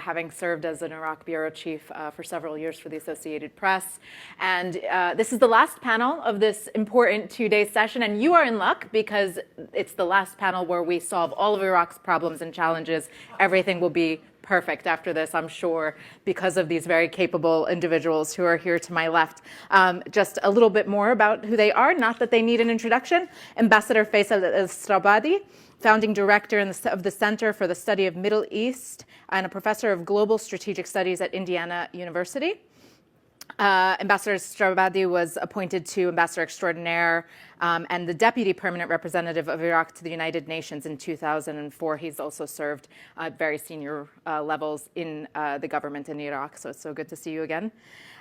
having served as an Iraq bureau chief for several years for the Associated Press. And this is the last panel of this important two-day session, and you are in luck because it's the last panel where we solve all of Iraq's problems and challenges. Everything will be perfect after this, I'm sure, because of these very capable individuals who are here to my left. Just a little bit more about who they are, not that they need an introduction. Ambassador Faisal al-Strabadi, founding director of the Center for the Study of Middle East and a professor of global strategic studies at Indiana University. Ambassador Strabadi was appointed to Ambassador Extraordinaire and the Deputy Permanent Representative of Iraq to the United Nations in 2004. He's also served at very senior levels in the government in Iraq, so it's so good to see you again.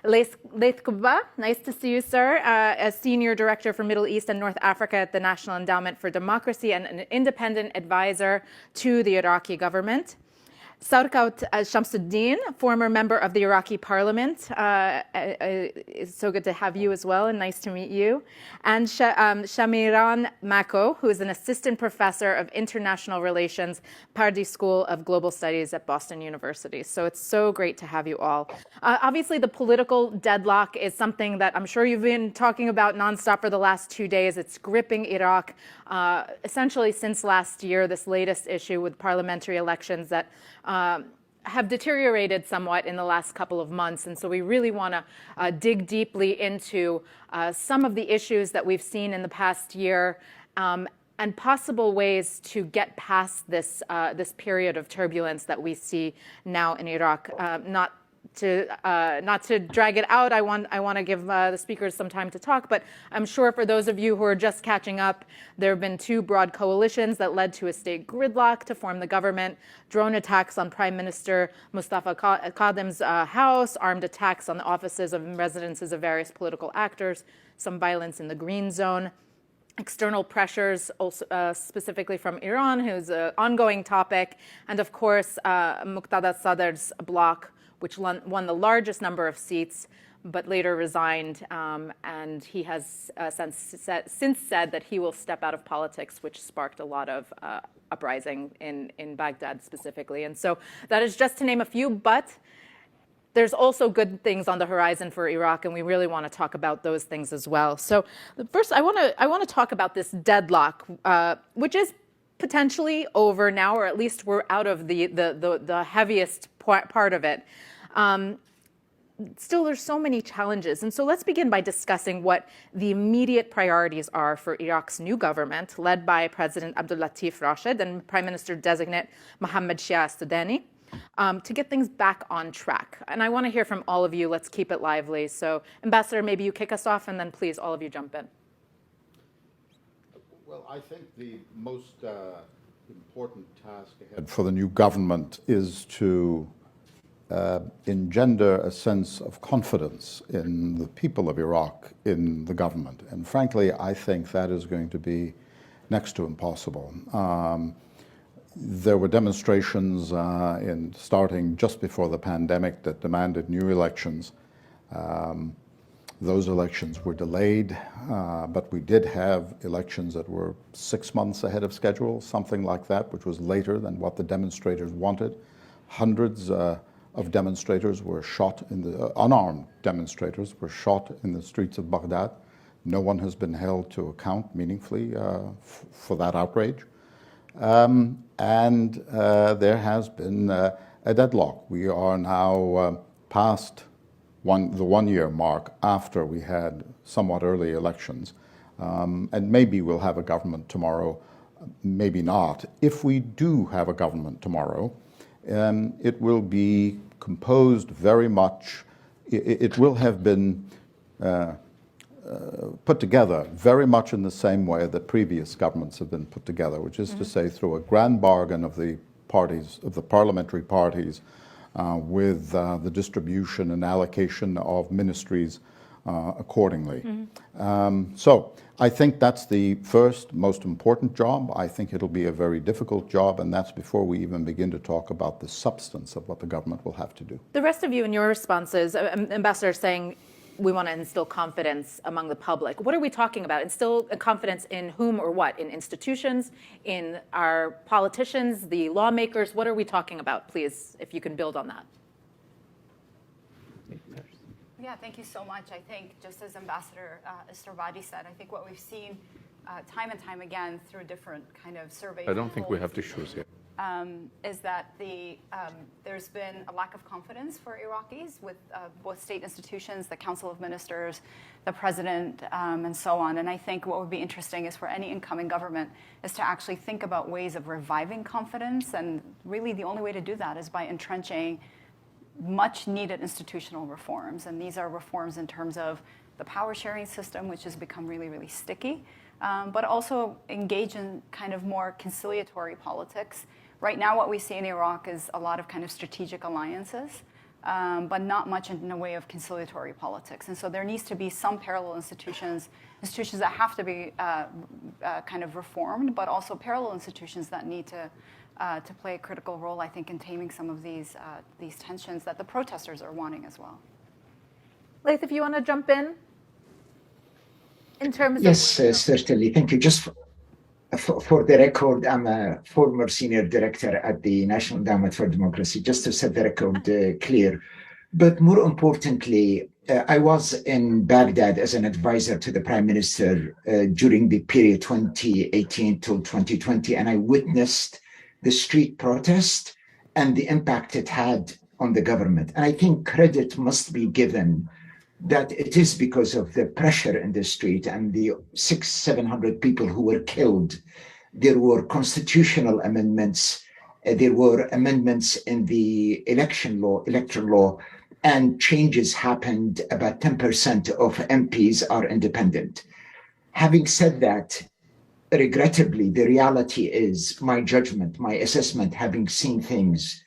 Laith Kubba, nice to see you, sir, as Senior Director for Middle East and North Africa at the National Endowment for Democracy and an independent advisor to the Iraqi government. Sarkawt Shamsulddin, former member of the Iraqi parliament. It's so good to have you as well, and nice to meet you. And Shamiran Mako, who is an assistant professor of international relations, Pardee School of Global Studies at Boston University. So it's so great to have you all. Obviously, the political deadlock is something that I'm sure you've been talking about nonstop for the last 2 days. It's gripping Iraq essentially since last year, this latest issue with parliamentary elections that have deteriorated somewhat in the last couple of months. And so we really want to dig deeply into some of the issues that we've seen in the past year and possible ways to get past this, this period of turbulence that we see now in Iraq. Not to drag it out, I want to give the speakers some time to talk, but I'm sure for those of you who are just catching up, there have been 2 broad coalitions that led to a state gridlock to form the government, drone attacks on Prime Minister Mustafa Kadhim's house, armed attacks on the offices and residences of various political actors, some violence in the Green Zone, external pressures, also, specifically from Iran, who's an ongoing topic, and of course, Muqtada Sadr's bloc, which won the largest number of seats, but later resigned. And he has since said that he will step out of politics, which sparked a lot of uprising in Baghdad specifically. And so that is just to name a few, but there's also good things on the horizon for Iraq, and we really want to talk about those things as well. So first, I want to talk about this deadlock, which is potentially over now, or at least we're out of the heaviest part of it. Still, there's so many challenges. And so let's begin by discussing what the immediate priorities are for Iraq's new government, led by President Abdul Latif Rashid and Prime Minister-designate Mohammed Shia Sudani, to get things back on track. And I want to hear from all of you. Let's keep it lively. So, Ambassador, maybe you kick us off, and then please, all of you jump in. Well, I think the most important task ahead for the new government is to engender a sense of confidence in the people of Iraq, in the government. And frankly, I think that is going to be next to impossible. There were demonstrations starting just before the pandemic that demanded new elections. Those elections were delayed, but we did have elections that were 6 months ahead of schedule, something like that, which was later than what the demonstrators wanted. Hundreds of demonstrators were shot, unarmed demonstrators were shot in the streets of Baghdad. No one has been held to account meaningfully for that outrage. And there has been a deadlock. We are now past the one-year mark after we had somewhat early elections. And maybe we'll have a government tomorrow, maybe not. If we do have a government tomorrow, it will be composed very much, it will have been put together very much in the same way that previous governments have been put together, which is to say through a grand bargain of the parties, of the parliamentary parties, with the distribution and allocation of ministries accordingly. So I think that's the first most important job. I think it'll be a very difficult job, and that's before we even begin to talk about the substance of what the government will have to do. The rest of you in your responses, Ambassador, saying we want to instill confidence among the public. What are we talking about? Instill confidence in whom or what? In institutions, in our politicians, the lawmakers? What are we talking about, please, if you can build on that? Yeah, thank you so much. I think, just as Ambassador Estorvadi said, I think what we've seen time and time again through different kind of surveys. I don't think we have tissues here. Is that there's been a lack of confidence for Iraqis with both state institutions, the Council of Ministers, the President, and so on. And I think what would be interesting is for any incoming government is to actually think about ways of reviving confidence. And really the only way to do that is by entrenching much needed institutional reforms. And these are reforms in terms of the power sharing system, which has become really, really sticky, but also engage in kind of more conciliatory politics. Right now, what we see in Iraq is a lot of kind of strategic alliances, but not much in the way of conciliatory politics. And so there needs to be some parallel institutions that have to be kind of reformed, but also parallel institutions that need to play a critical role, I think, in taming some of these tensions that the protesters are wanting as well. Laith, if you want to jump in terms yes, of... certainly. Thank you. Just for the record, I'm a former senior director at the National Endowment for Democracy, just to set the record clear. But more importantly, I was in Baghdad as an advisor to the Prime Minister during the period 2018 till 2020, and I witnessed the street protest and the impact it had on the government. And I think credit must be given that it is because of the pressure in the street and the 600-700 people who were killed. There were constitutional amendments, there were amendments in the electoral law, and changes happened. About 10% of MPs are independent. Having said that, regrettably, the reality is, my judgment, my assessment, having seen things,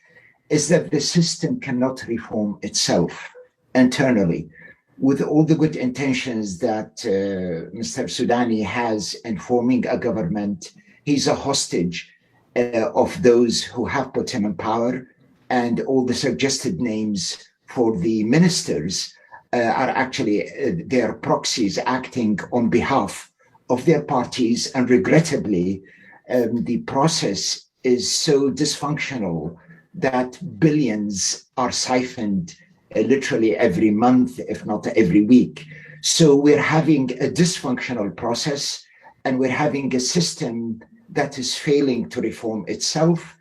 is that the system cannot reform itself internally. With all the good intentions that Mr. Soudani has in forming a government, he's a hostage of those who have put him in power, and all the suggested names for the ministers are actually their proxies acting on behalf of their parties. And regrettably, the process is so dysfunctional that billions are siphoned literally every month, if not every week. So we're having a dysfunctional process, and we're having a system that is failing to reform itself.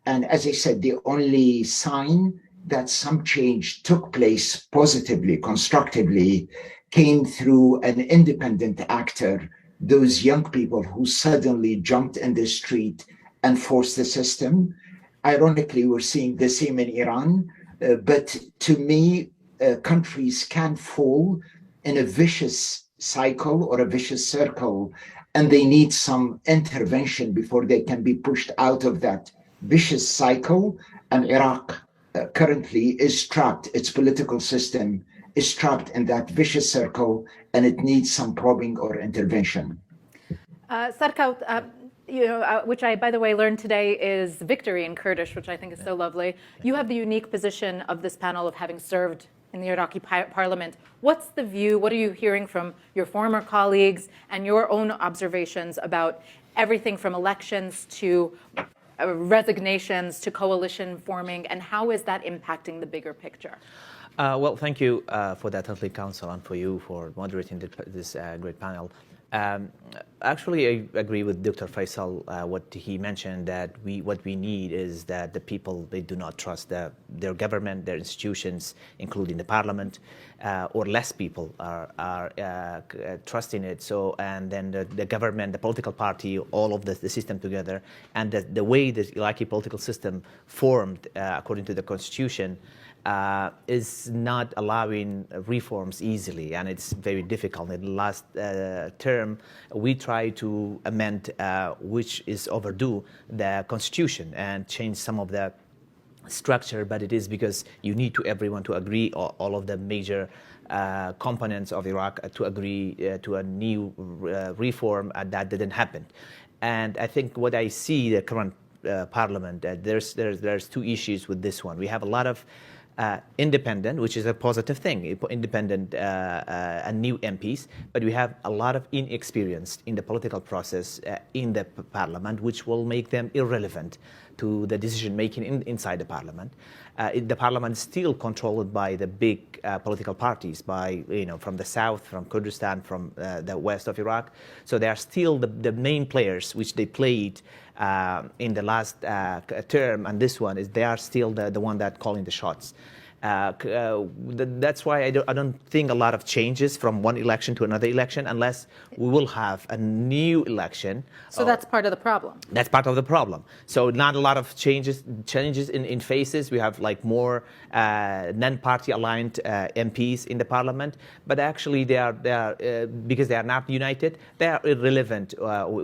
And as I said, the only sign that some change took place positively, constructively, came through an independent actor, those young people who suddenly jumped in the street and forced the system. Ironically, we're seeing the same in Iran. But to me, countries can fall in a vicious cycle or a vicious circle, and they need some intervention before they can be pushed out of that vicious cycle. And Iraq currently is trapped, its political system is trapped in that vicious circle, and it needs some probing or intervention. Sarkawt, which I, by the way, learned today is victory in Kurdish, which I think is so lovely. You have the unique position of this panel of having served in the Iraqi parliament. What's the view? What are you hearing from your former colleagues and your own observations about everything from elections to resignations to coalition forming, and how is that impacting the bigger picture? Well, thank you for that lovely council and for you for moderating this great panel. Actually, I agree with Dr. Faisal, what he mentioned, that what we need is that the people, they do not trust their government, their institutions, including the parliament, or less people are trusting it. So, and then the government, the political party, all of the system together, and the way the Iraqi political system formed according to the constitution is not allowing reforms easily, and it's very difficult. In the last term, we tried to amend, which is overdue, the constitution and change some of the structure, but it is because you need everyone to agree, all of the major components of Iraq to agree to a new reform, and that didn't happen. And I think what I see the current parliament, there's two issues with this one. We have a lot of independent, which is a positive thing, independent and new MPs, but we have a lot of inexperience in the political process in the parliament, which will make them irrelevant to the decision making inside the parliament. The parliament is still controlled by the big political parties, from the south, from Kurdistan, from the west of Iraq. So they are still the main players, which they played in the last term, and this one is they are still the one that calling the shots. That's why I don't think a lot of changes from one election to another election unless we will have a new election. So that's part of the problem. That's part of the problem. So not a lot of changes in faces. We have like more non-party aligned MPs in the parliament, but actually they are because they are not united, they are irrelevant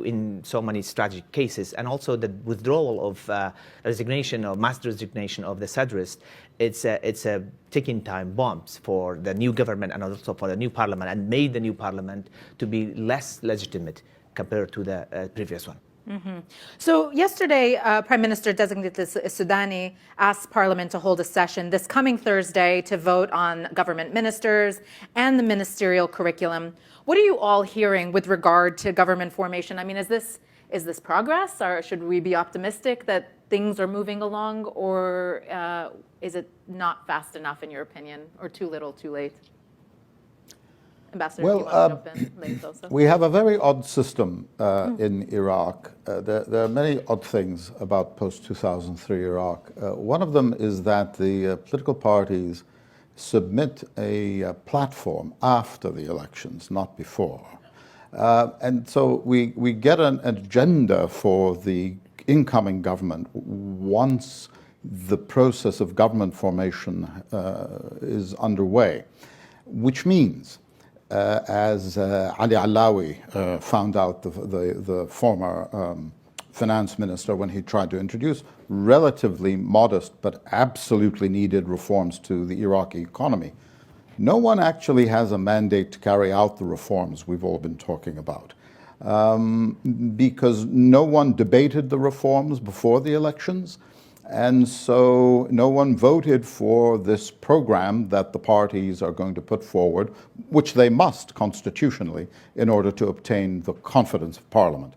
in so many strategic cases. And also the withdrawal of resignation or mass resignation of the Sadrist, it's a ticking time bombs for the new government and also for the new parliament, and made the new parliament to be less legitimate compared to the previous one. Mm-hmm. So yesterday, Prime Minister designate Sudani asked Parliament to hold a session this coming Thursday to vote on government ministers and the ministerial curriculum. What are you all hearing with regard to government formation? I mean, is this progress, or should we be optimistic that things are moving along, or is it not fast enough in your opinion, or too little, too late? Ambassador, do you want to jump in? Late also. We have a very odd system in Iraq. There are many odd things about post-2003 Iraq. One of them is that the political parties submit a platform after the elections, not before. And so we get an agenda for the incoming government once the process of government formation is underway, which means as Ali Alawi found out, the former finance minister, when he tried to introduce relatively modest but absolutely needed reforms to the Iraqi economy, no one actually has a mandate to carry out the reforms we've all been talking about, because no one debated the reforms before the elections. And so no one voted for this program that the parties are going to put forward, which they must constitutionally in order to obtain the confidence of Parliament.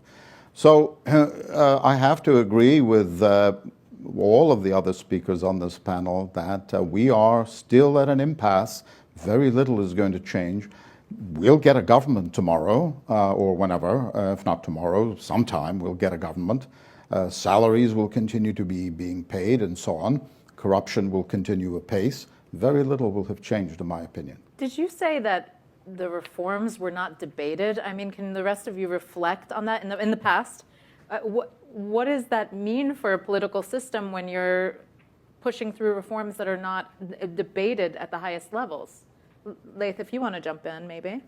So I have to agree with all of the other speakers on this panel that we are still at an impasse. Very little is going to change. We'll get a government tomorrow or whenever, if not tomorrow, sometime we'll get a government. Salaries will continue to be being paid and so on. Corruption will continue apace. Very little will have changed, in my opinion. Did you say that the reforms were not debated? I mean, can the rest of you reflect on that in the past? What does that mean for a political system when you're pushing through reforms that are not debated at the highest levels? Laith, if you want to jump in, maybe.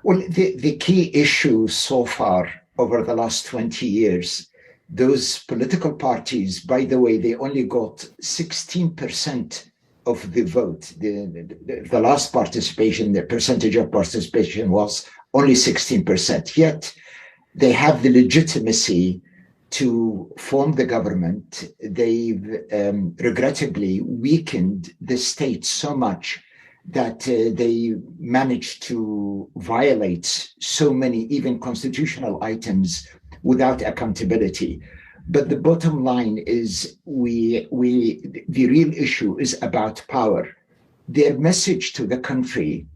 Well, the key issue so far over the last 20 years, those political parties, by the way, they only got 16% of the vote. The last participation, the percentage of participation was only 16%. Yet they have the legitimacy to form the government. They've regrettably weakened the state so much that they managed to violate so many even constitutional items without accountability. But the bottom line is the real issue is about power. Their message to the country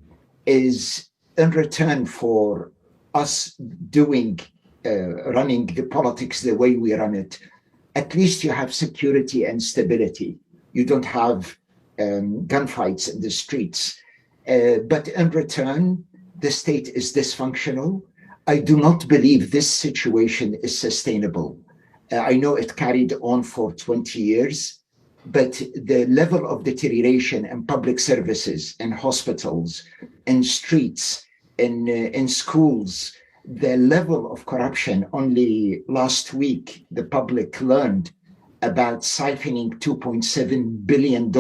is, in return for us running the politics the way we run it, at least you have security and stability. You don't have gunfights in the streets. But in return, the state is dysfunctional. I do not believe this situation is sustainable. I know it carried on for 20 years, but the level of deterioration in public services, in hospitals, in streets, in schools, the level of corruption, only last week, the public learned about siphoning $2.7 billion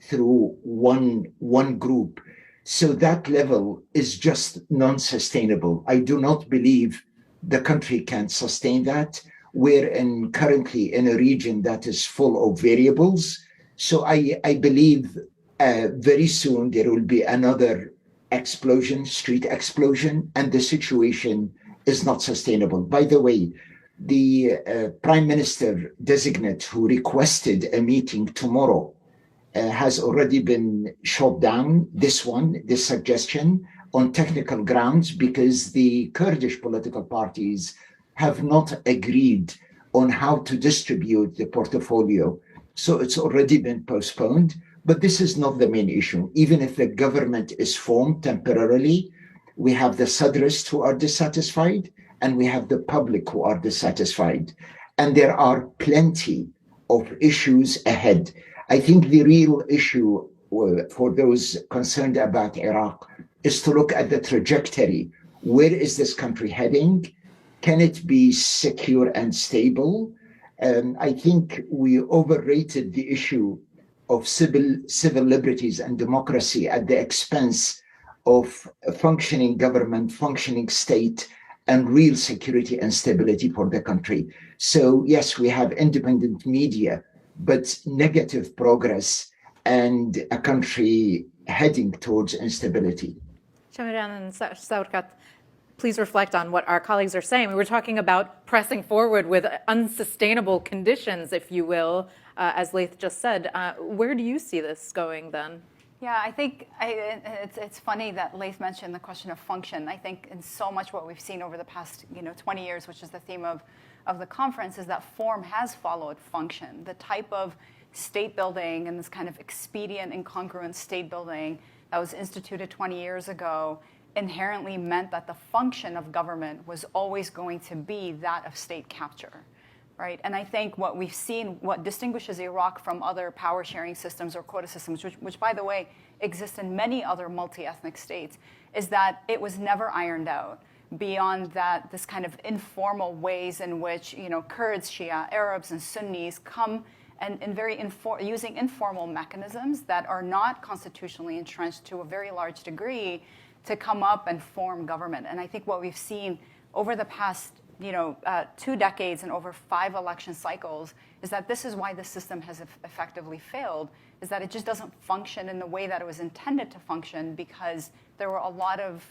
through one group. So that level is just non-sustainable. I do not believe the country can sustain that. We're currently in a region that is full of variables. So I believe very soon there will be another explosion, street explosion, and the situation is not sustainable. By the way, the prime minister designate who requested a meeting tomorrow has already been shot down, this suggestion, on technical grounds because the Kurdish political parties have not agreed on how to distribute the portfolio. So it's already been postponed. But this is not the main issue. Even if the government is formed temporarily, we have the Sadrists who are dissatisfied, and we have the public who are dissatisfied. And there are plenty of issues ahead. I think the real issue for those concerned about Iraq is to look at the trajectory. Where is this country heading? Can it be secure and stable? I think we overrated the issue of civil liberties and democracy at the expense of a functioning government, functioning state, and real security and stability for the country. So yes, we have independent media, but negative progress and a country heading towards instability. Shamiran and Sarkawt, please reflect on what our colleagues are saying. We were talking about pressing forward with unsustainable conditions, if you will, as Laith just said. Where do you see this going then? Yeah, I think it's funny that Laith mentioned the question of function. I think in so much what we've seen over the past 20 years, which is the theme of the conference, is that form has followed function. The type of state building and this kind of expedient, incongruent state building that was instituted 20 years ago inherently meant that the function of government was always going to be that of state capture. Right? And I think what we've seen, what distinguishes Iraq from other power sharing systems or quota systems, which by the way, exist in many other multi-ethnic states, is that it was never ironed out beyond that, this kind of informal ways in which, Kurds, Shia, Arabs, and Sunnis come and using informal mechanisms that are not constitutionally entrenched to a very large degree to come up and form government. And I think what we've seen over the past 2 decades and over 5 election cycles is that this is why the system has effectively failed, is that it just doesn't function in the way that it was intended to function because there were a lot of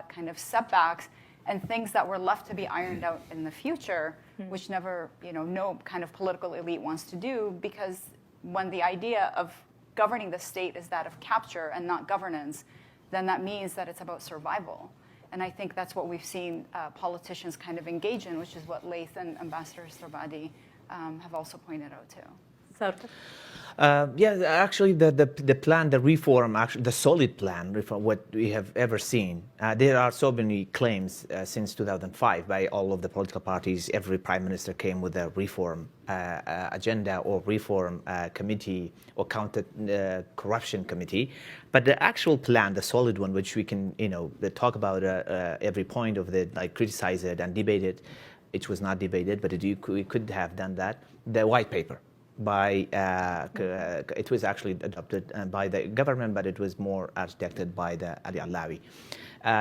kind of setbacks and things that were left to be ironed out in the future, which never, no kind of political elite wants to do, because when the idea of governing the state is that of capture and not governance, then that means that it's about survival. And I think that's what we've seen politicians kind of engage in, which is what Laith and Ambassador Sarbadi have also pointed out too. Sarkawt? Yeah, actually, the plan, the reform, actually, the solid plan, reform, what we have ever seen. There are so many claims since 2005 by all of the political parties. Every prime minister came with a reform agenda or reform committee or counter corruption committee. But the actual plan, the solid one, which we can, talk about every point of it, like criticize it and debate it. It was not debated, but we could have done that. The white paper. It was actually adopted by the government, but it was more architected by the Ali Alawi.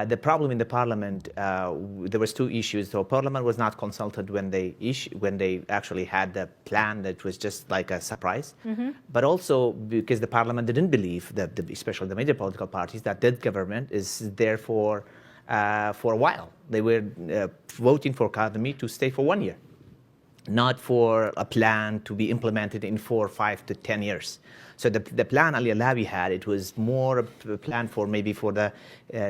The problem in the parliament, there was 2 issues. So parliament was not consulted when they actually had the plan. That was just like a surprise. But also because the parliament didn't believe that, especially the major political parties, that that government is there for a while. They were voting for Kadhimi to stay for 1 year, not for a plan to be implemented in 4, 5 to 10 years. So the plan Ali Alawi had, it was more a plan for maybe for the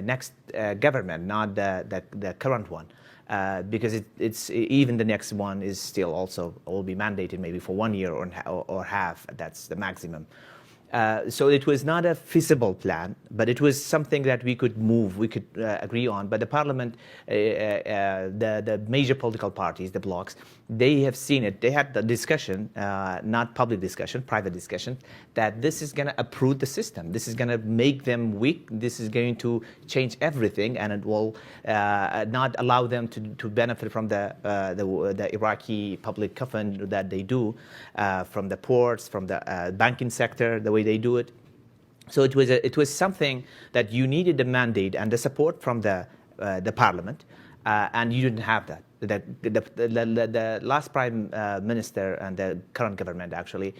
next government, not the current one. Because it's even the next one is still also will be mandated maybe for 1 year or half. That's the maximum. So it was not a feasible plan, but it was something that we could move, we could agree on. But the parliament, the major political parties, the blocs, they have seen it. They had the discussion, not public discussion, private discussion, that this is going to uproot the system. This is going to make them weak. This is going to change everything, and it will not allow them to benefit from the Iraqi public coffin that they do, from the ports, from the banking sector, the way they do it. So it was something that you needed the mandate and the support from the parliament, and you didn't have that. The last prime minister and the current government actually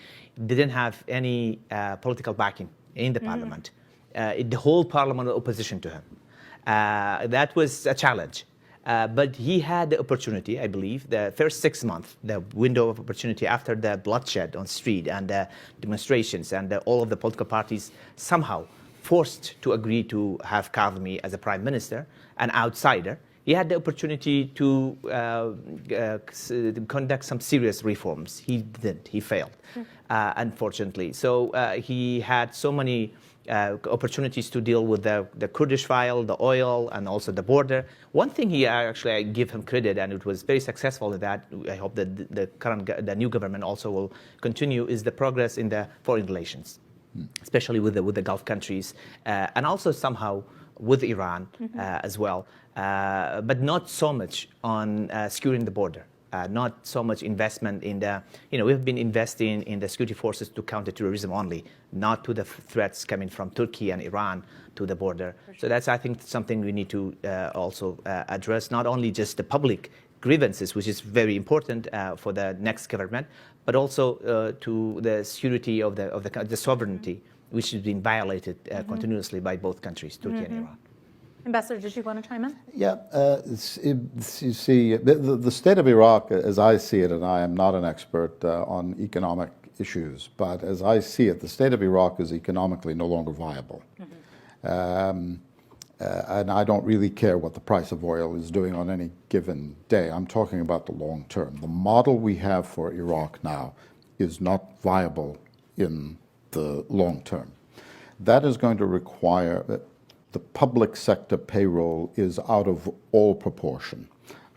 didn't have any political backing in the parliament. The whole parliament was opposition to him. That was a challenge. But he had the opportunity, I believe, the first 6 months, the window of opportunity after the bloodshed on the street and the demonstrations and all of the political parties somehow forced to agree to have Kadhimi as a prime minister, an outsider. He had the opportunity to conduct some serious reforms. He didn't. He failed, unfortunately. So he had so many opportunities to deal with the Kurdish file, the oil, and also the border. One thing I give him credit, and it was very successful at that. I hope that the new government also will continue, is the progress in the foreign relations, especially with the Gulf countries, and also somehow with Iran as well, but not so much on securing the border. Not so much investment in we've been investing in the security forces to counter terrorism only, not to the threats coming from Turkey and Iran to the border. So that's, I think, something we need to also address, not only just the public grievances, which is very important for the next government, but also to the security of the sovereignty, which has been violated continuously by both countries, Turkey and Iran. Ambassador, did you want to chime in? Yeah, you see, the state of Iraq, as I see it, and I am not an expert on economic issues, but as I see it, the state of Iraq is economically no longer viable. And I don't really care what the price of oil is doing on any given day. I'm talking about the long term. The model we have for Iraq now is not viable in the long term. That is going to require the public sector payroll is out of all proportion.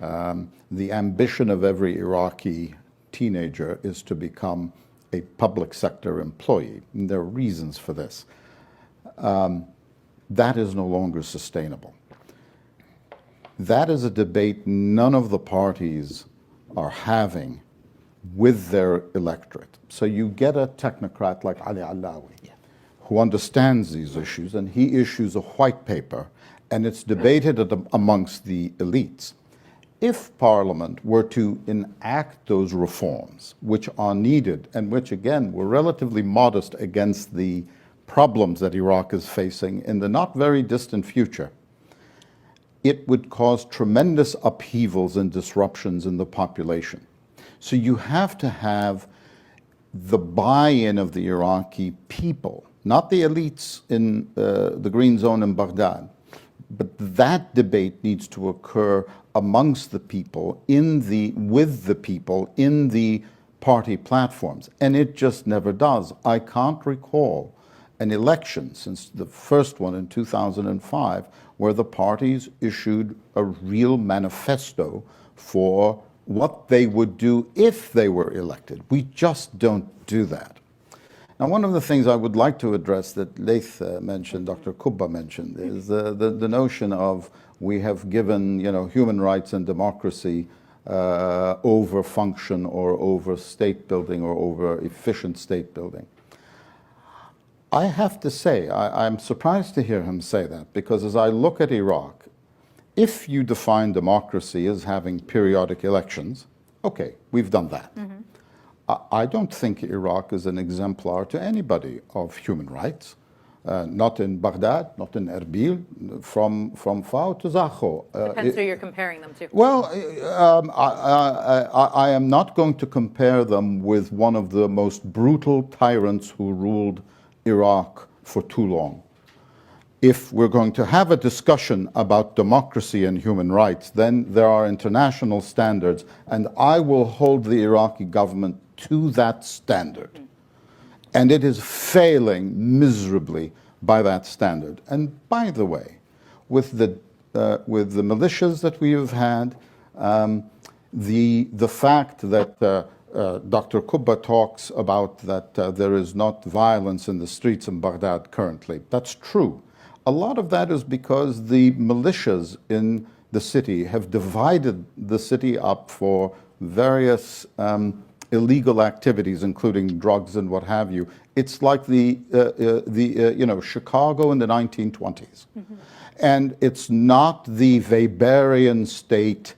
The ambition of every Iraqi teenager is to become a public sector employee. And there are reasons for this. That is no longer sustainable. That is a debate none of the parties are having with their electorate. So you get a technocrat like Ali Alawi, who understands these issues, and he issues a white paper, and it's debated amongst the elites. If Parliament were to enact those reforms, which are needed, and which, again, were relatively modest against the problems that Iraq is facing in the not very distant future, it would cause tremendous upheavals and disruptions in the population. So you have to have the buy-in of the Iraqi people, not the elites in the Green Zone in Baghdad, but that debate needs to occur amongst the people, with the people, in the party platforms. And it just never does. I can't recall an election since the first one in 2005 where the parties issued a real manifesto for what they would do if they were elected. We just don't do that. Now, one of the things I would like to address that Laith mentioned, Dr. Kubba mentioned, is the notion of we have given human rights and democracy over function or over state building or over efficient state building. I have to say, I'm surprised to hear him say that, because as I look at Iraq, if you define democracy as having periodic elections, okay, we've done that. I don't think Iraq is an exemplar to anybody of human rights, not in Baghdad, not in Erbil, from Fao to Zaho. Depends who you're comparing them to. Well, I am not going to compare them with one of the most brutal tyrants who ruled Iraq for too long. If we're going to have a discussion about democracy and human rights, then there are international standards, and I will hold the Iraqi government to that standard. And it is failing miserably by that standard. And by the way, with the militias that we have had, the fact that Dr. Kubba talks about that there is not violence in the streets in Baghdad currently, that's true. A lot of that is because the militias in the city have divided the city up for various illegal activities, including drugs and what have you. It's like the Chicago in the 1920s. And it's not the Weberian state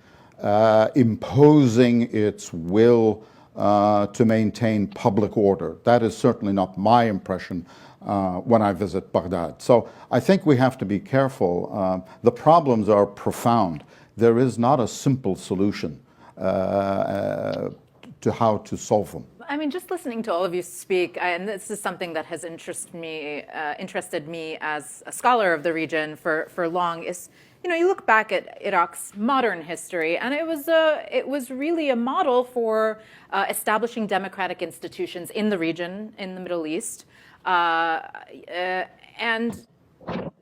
imposing its will to maintain public order. That is certainly not my impression when I visit Baghdad. So I think we have to be careful. The problems are profound. There is not a simple solution to how to solve them. I mean, just listening to all of you speak, and this is something that has interested me as a scholar of the region for long, is, you know, you look back at Iraq's modern history, and it was really a model for establishing democratic institutions in the region, in the Middle East, and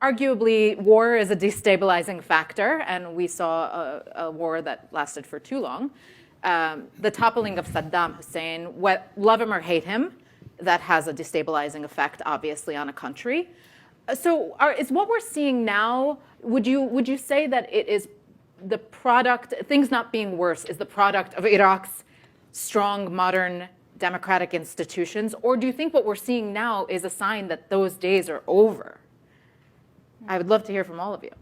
arguably war is a destabilizing factor, and we saw a war that lasted for too long. The toppling of Saddam Hussein, love him or hate him, that has a destabilizing effect, obviously, on a country. So is what we're seeing now, would you say that it is the product, things not being worse, is the product of Iraq's strong, modern, democratic institutions? Or do you think what we're seeing now is a sign that those days are over? I would love to hear from all of you.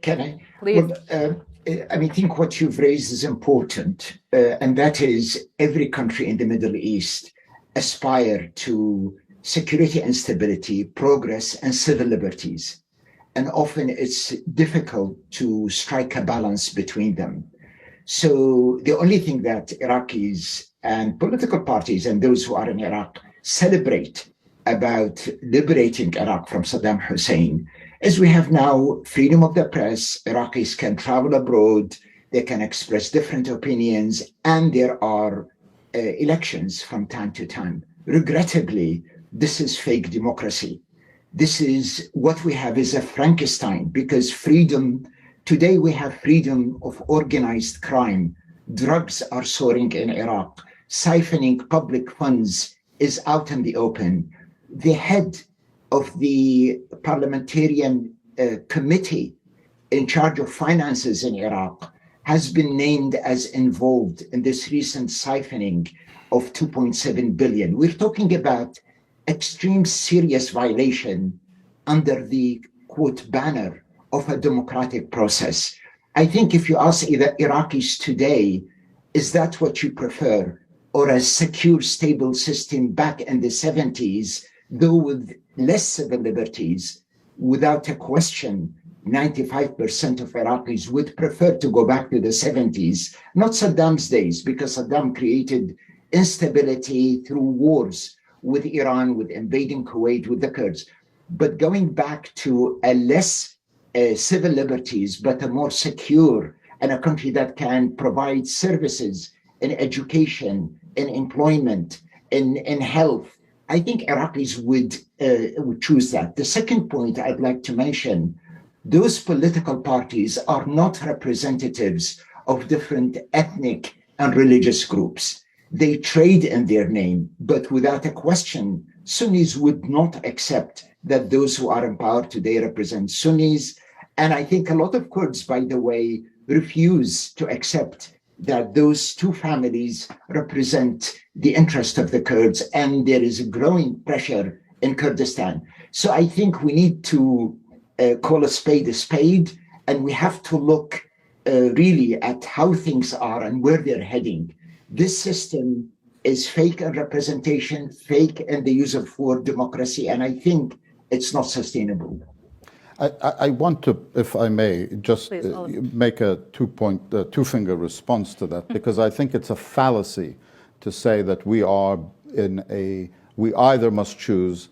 Can I? Please. Well, I think what you've raised is important, and that is every country in the Middle East aspire to security and stability, progress, and civil liberties. And often it's difficult to strike a balance between them. So the only thing that Iraqis and political parties and those who are in Iraq celebrate about liberating Iraq from Saddam Hussein is we have now freedom of the press. Iraqis can travel abroad, they can express different opinions, and there are elections from time to time. Regrettably, this is fake democracy. This is what we have is a Frankenstein, because freedom, today we have freedom of organized crime. Drugs are soaring in Iraq. Siphoning public funds is out in the open. The head of the parliamentarian committee in charge of finances in Iraq has been named as involved in this recent siphoning of 2.7 billion. We're talking about extreme serious violation under the quote banner of a democratic process. I think if you ask either Iraqis today, is that what you prefer, or a secure, stable system back in the 70s, though with less civil liberties, without a question, 95% of Iraqis would prefer to go back to the 70s, not Saddam's days, because Saddam created instability through wars with Iran, with invading Kuwait, with the Kurds. But going back to a less civil liberties, but a more secure, and a country that can provide services in education, in employment, in health, I think Iraqis would choose that. The second point I'd like to mention, those political parties are not representatives of different ethnic and religious groups. They trade in their name, but without a question, Sunnis would not accept that those who are in power today represent Sunnis. And I think a lot of Kurds, by the way, refuse to accept that those two families represent the interest of the Kurds, and there is a growing pressure in Kurdistan. So I think we need to call a spade, and we have to look really at how things are and where they're heading. This system is fake in representation, fake in the use of for democracy, and I think it's not sustainable. I want to, if I may, just make a two-finger response to that, because I think it's a fallacy to say that we either must choose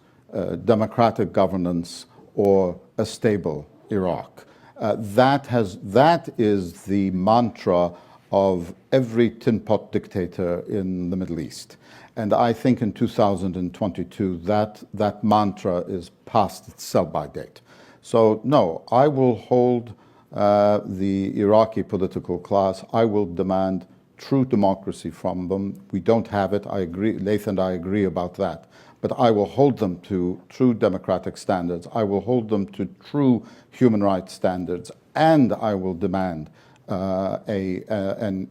democratic governance or a stable Iraq. That is the mantra of every tin pot dictator in the Middle East. And I think in 2022, that mantra is past its sell-by date. So no, I will hold the Iraqi political class. I will demand true democracy from them. We don't have it. I agree, Laith and I agree about that. But I will hold them to true democratic standards. I will hold them to true human rights standards. And I will demand an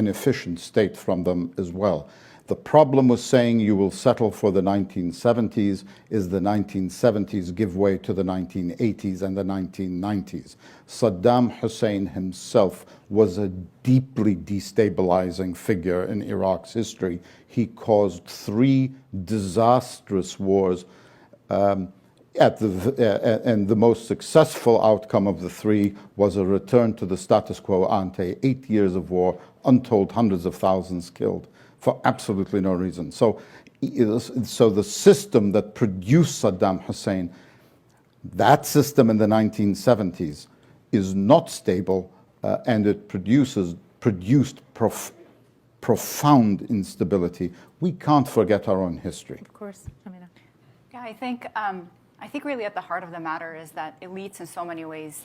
efficient state from them as well. The problem with saying you will settle for the 1970s is the 1970s give way to the 1980s and the 1990s. Saddam Hussein himself was a deeply destabilizing figure in Iraq's history. He caused 3 disastrous wars, and the most successful outcome of the 3 was a return to the status quo ante, 8 years of war, untold hundreds of thousands killed, for absolutely no reason. So the system that produced Saddam Hussein, that system in the 1970s, is not stable, and it produced profound instability. We can't forget our own history. Of course, Amina. Yeah, I think really at the heart of the matter is that elites in so many ways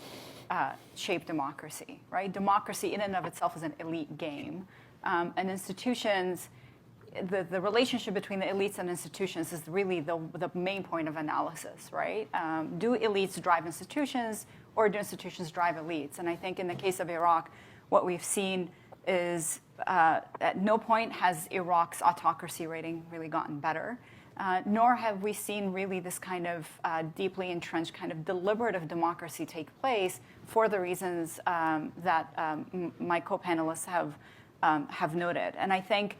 shape democracy, right? Democracy in and of itself is an elite game. And institutions, the relationship between the elites and institutions is really the main point of analysis, right? Do elites drive institutions, or do institutions drive elites? And I think in the case of Iraq, what we've seen is at no point has Iraq's autocracy rating really gotten better, nor have we seen really this kind of deeply entrenched kind of deliberative democracy take place for the reasons that my co-panelists have noted. And I think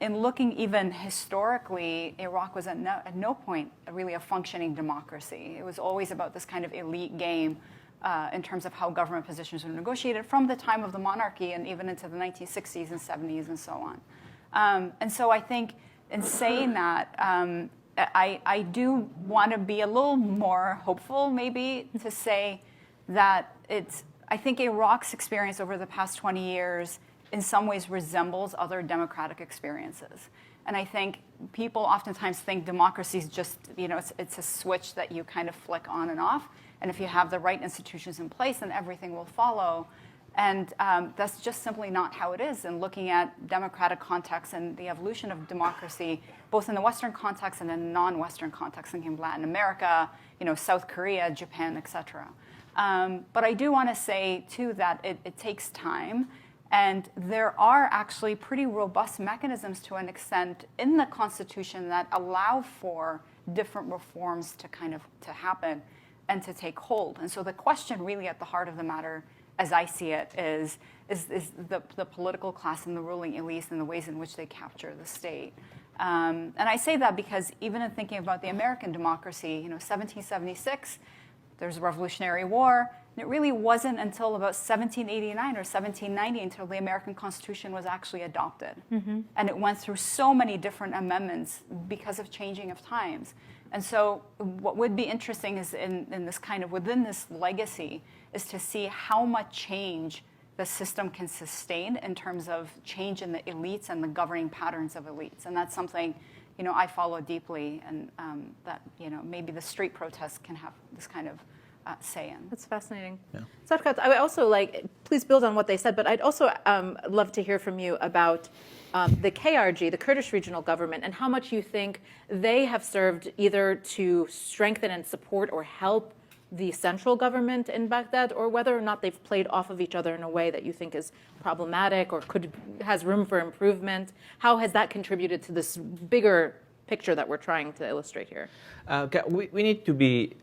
in looking even historically, Iraq was at no point really a functioning democracy. It was always about this kind of elite game in terms of how government positions were negotiated from the time of the monarchy and even into the 1960s and 70s and so on. And so I think in saying that, I do want to be a little more hopeful maybe to say that I think Iraq's experience over the past 20 years in some ways resembles other democratic experiences. And I think people oftentimes think democracy is just, it's a switch that you kind of flick on and off. And if you have the right institutions in place, then everything will follow. And that's just simply not how it is. And looking at democratic contexts and the evolution of democracy, both in the Western context and in non-Western contexts, thinking of Latin America, South Korea, Japan, et cetera. But I do want to say, too, that it takes time. And there are actually pretty robust mechanisms to an extent in the Constitution that allow for different reforms to happen and to take hold. And so the question really at the heart of the matter, as I see it, is the political class and the ruling elites and the ways in which they capture the state. And I say that because even in thinking about the American democracy, 1776, there's a Revolutionary War. And it really wasn't until about 1789 or 1790 until the American Constitution was actually adopted. Mm-hmm. And it went through so many different amendments because of changing of times. And so what would be interesting is in this kind of within this legacy is to see how much change the system can sustain in terms of change in the elites and the governing patterns of elites. And that's something, I follow deeply, and that, maybe the street protests can have this kind of say in. That's fascinating. Yeah. Sarkawt, I would also please build on what they said, but I'd also love to hear from you about the KRG, the Kurdish regional government, and how much you think they have served either to strengthen and support or help the central government in Baghdad, or whether or not they've played off of each other in a way that you think is problematic or has room for improvement. How has that contributed to this bigger picture that we're trying to illustrate here? We need to be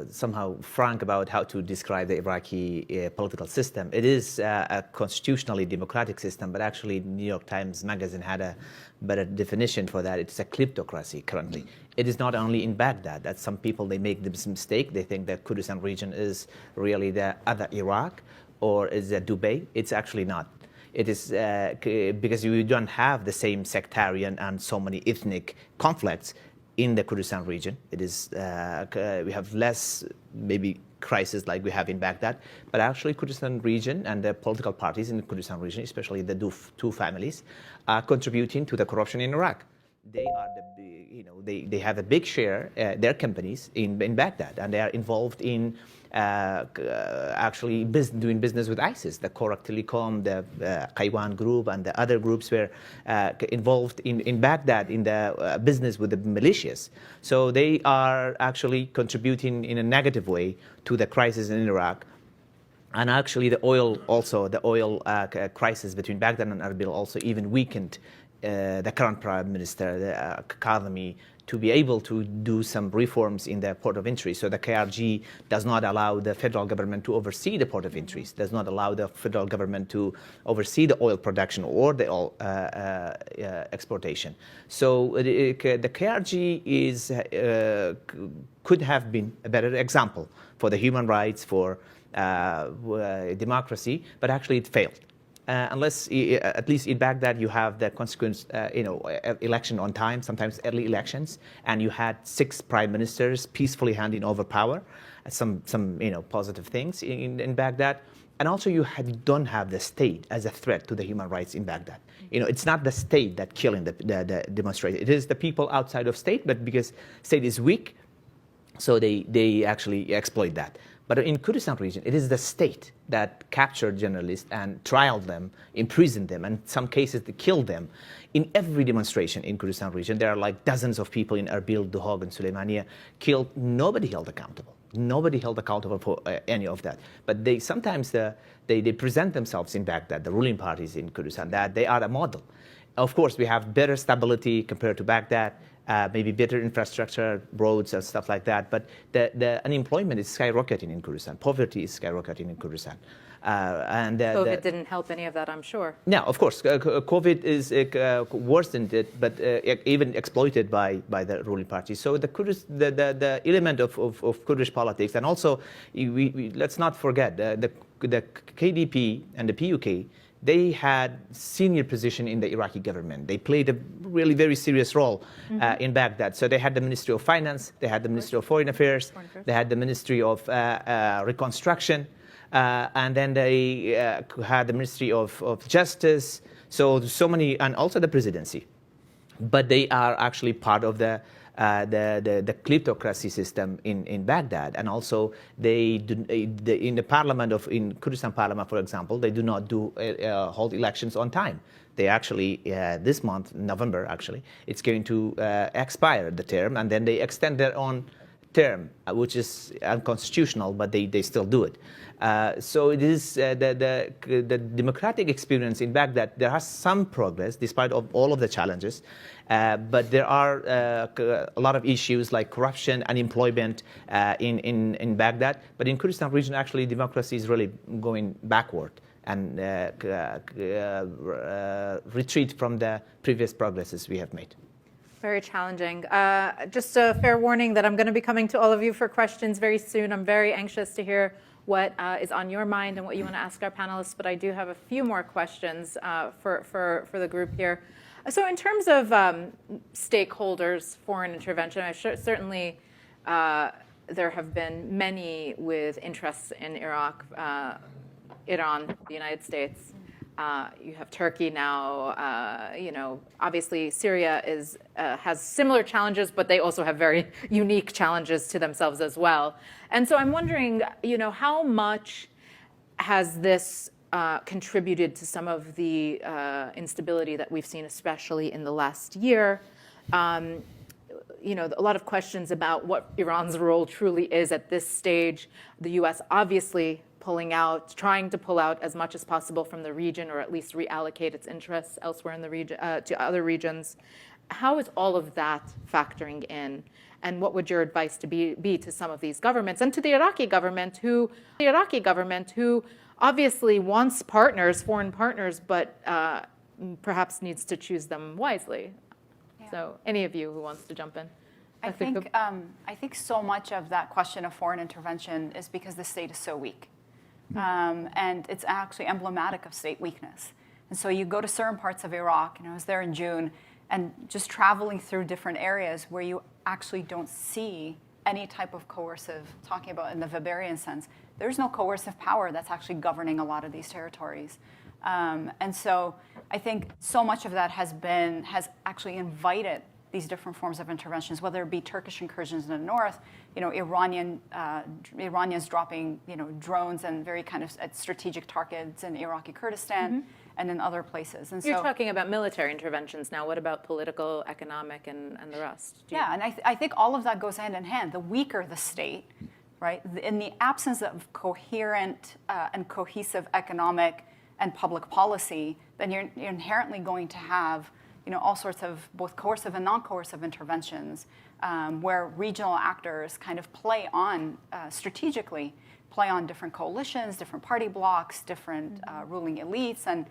somehow frank about how to describe the Iraqi political system. It is a constitutionally democratic system, but actually New York Times Magazine had a better definition for that. It's a kleptocracy currently. It is not only in Baghdad. That some people, they make this mistake. They think that Kurdistan region is really the other Iraq or is it Dubai. It's actually not. It is because you don't have the same sectarian and so many ethnic conflicts in the Kurdistan region. It is we have less maybe crisis like we have in Baghdad, but actually Kurdistan region and the political parties in the Kurdistan region, especially the two families, are contributing to the corruption in Iraq. They are they have a big share, their companies in Baghdad, and they are involved in actually doing business with ISIS. The Korak Telecom, the Qaywan group, and the other groups were involved in Baghdad in the business with the militias. So they are actually contributing in a negative way to the crisis in Iraq. And actually the oil crisis between Baghdad and Erbil also even weakened the current Prime Minister, Kadhimi, to be able to do some reforms in the port of entry. So the KRG does not allow the federal government to oversee the port of entries, does not allow the federal government to oversee the oil production or the oil exportation. So the KRG could have been a better example for the human rights, for democracy, but actually it failed. Unless, at least in Baghdad, you have the consequence, election on time, sometimes early elections, and you had 6 prime ministers peacefully handing over power. Some positive things in Baghdad. And also don't have the state as a threat to the human rights in Baghdad. It's not the state that killing the demonstrators. It is the people outside of state, but because state is weak, so they actually exploit that. But in Kurdistan region, it is the state that captured journalists and trialed them, imprisoned them, and in some cases they killed them. In every demonstration in Kurdistan region, there are like dozens of people in Erbil, Duhok, and Suleimania killed. Nobody held accountable. Nobody held accountable for any of that. But they sometimes they present themselves in Baghdad, the ruling parties in Kurdistan, that they are a model. Of course, we have better stability compared to Baghdad. Maybe better infrastructure, roads and stuff like that. But the unemployment is skyrocketing in Kurdistan. Poverty is skyrocketing in Kurdistan. COVID didn't help any of that, I'm sure. No, of course. COVID is worsened it, but even exploited by the ruling party. So the element of Kurdish politics, and also let's not forget the KDP and the PUK, they had senior position in the Iraqi government. They played a really very serious role in Baghdad. So they had the Ministry of Finance, they had the Ministry of Foreign Affairs, they had the Ministry of Reconstruction, and then they had the Ministry of Justice. So many, and also the presidency. But they are actually part of the kleptocracy system in Baghdad, and also in the parliament in Kurdistan parliament, for example, they do not hold elections on time. They actually this month, November, actually, it's going to expire the term, and then they extend their own term, which is unconstitutional, but they still do it. So it is the democratic experience in Baghdad. There has some progress despite of all of the challenges, but there are a lot of issues like corruption, unemployment in Baghdad. But in Kurdistan region, actually, democracy is really going backward and retreat from the previous progresses we have made. Very challenging. Just a fair warning that I'm going to be coming to all of you for questions very soon. I'm very anxious to hear what is on your mind and what you want to ask our panelists, but I do have a few more questions for the group here. So in terms of stakeholders, foreign intervention, certainly there have been many with interests in Iraq, Iran, the United States. You have Turkey now. Obviously Syria has similar challenges, but they also have very unique challenges to themselves as well. And so I'm wondering, how much has this contributed to some of the instability that we've seen, especially in the last year? A lot of questions about what Iran's role truly is at this stage. The U.S. obviously trying to pull out as much as possible from the region, or at least reallocate its interests elsewhere in the region to other regions. How is all of that factoring in? And what would your advice be to some of these governments and to the Iraqi government, who obviously wants foreign partners, but perhaps needs to choose them wisely? Yeah. So, any of you who wants to jump in? I think so much of that question of foreign intervention is because the state is so weak. And it's actually emblematic of state weakness. And so you go to certain parts of Iraq, I was there in June, and just traveling through different areas where you actually don't see any type of coercive, talking about in the Weberian sense, there's no coercive power that's actually governing a lot of these territories. And so I think so much of that has actually invited these different forms of interventions, whether it be Turkish incursions in the north, Iranians dropping, drones and very kind of at strategic targets in Iraqi Kurdistan and in other places. And you're talking about military interventions now. What about political, economic, and the rest? And I think all of that goes hand in hand. The weaker the state, right, in the absence of coherent and cohesive economic and public policy, then you're inherently going to have all sorts of both coercive and non-coercive interventions, where regional actors kind of play on strategically play on different coalitions, different party blocs, different ruling elites, and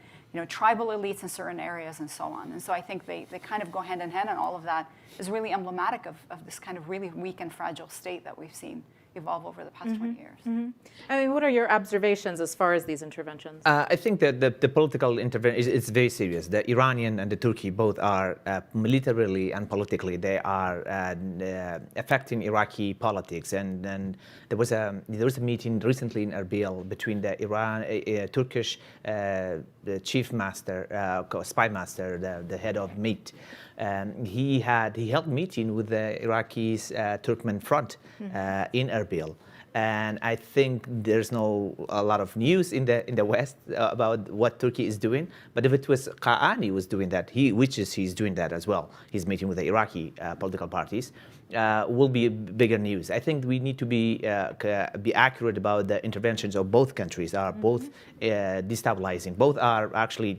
tribal elites in certain areas, and so on. And so I think they kind of go hand in hand, and all of that is really emblematic of this kind of really weak and fragile state that we've seen evolve over the past 20 years. I mean, what are your observations as far as these interventions? I think that the political intervention is very serious. The Iranian and the Turkey both are militarily and politically, they are affecting Iraqi politics. And there was a meeting recently in Erbil between the Turkish the chief master, spy master, the head of MIT. He held a meeting with the Iraqis Turkmen front in Erbil. And I think there's a lot of news in the West about what Turkey is doing. But if it was Qaani was doing that, he's doing that as well. He's meeting with the Iraqi political parties. Will be bigger news. I think we need to be accurate about the interventions of both countries. Are both destabilizing. Both are actually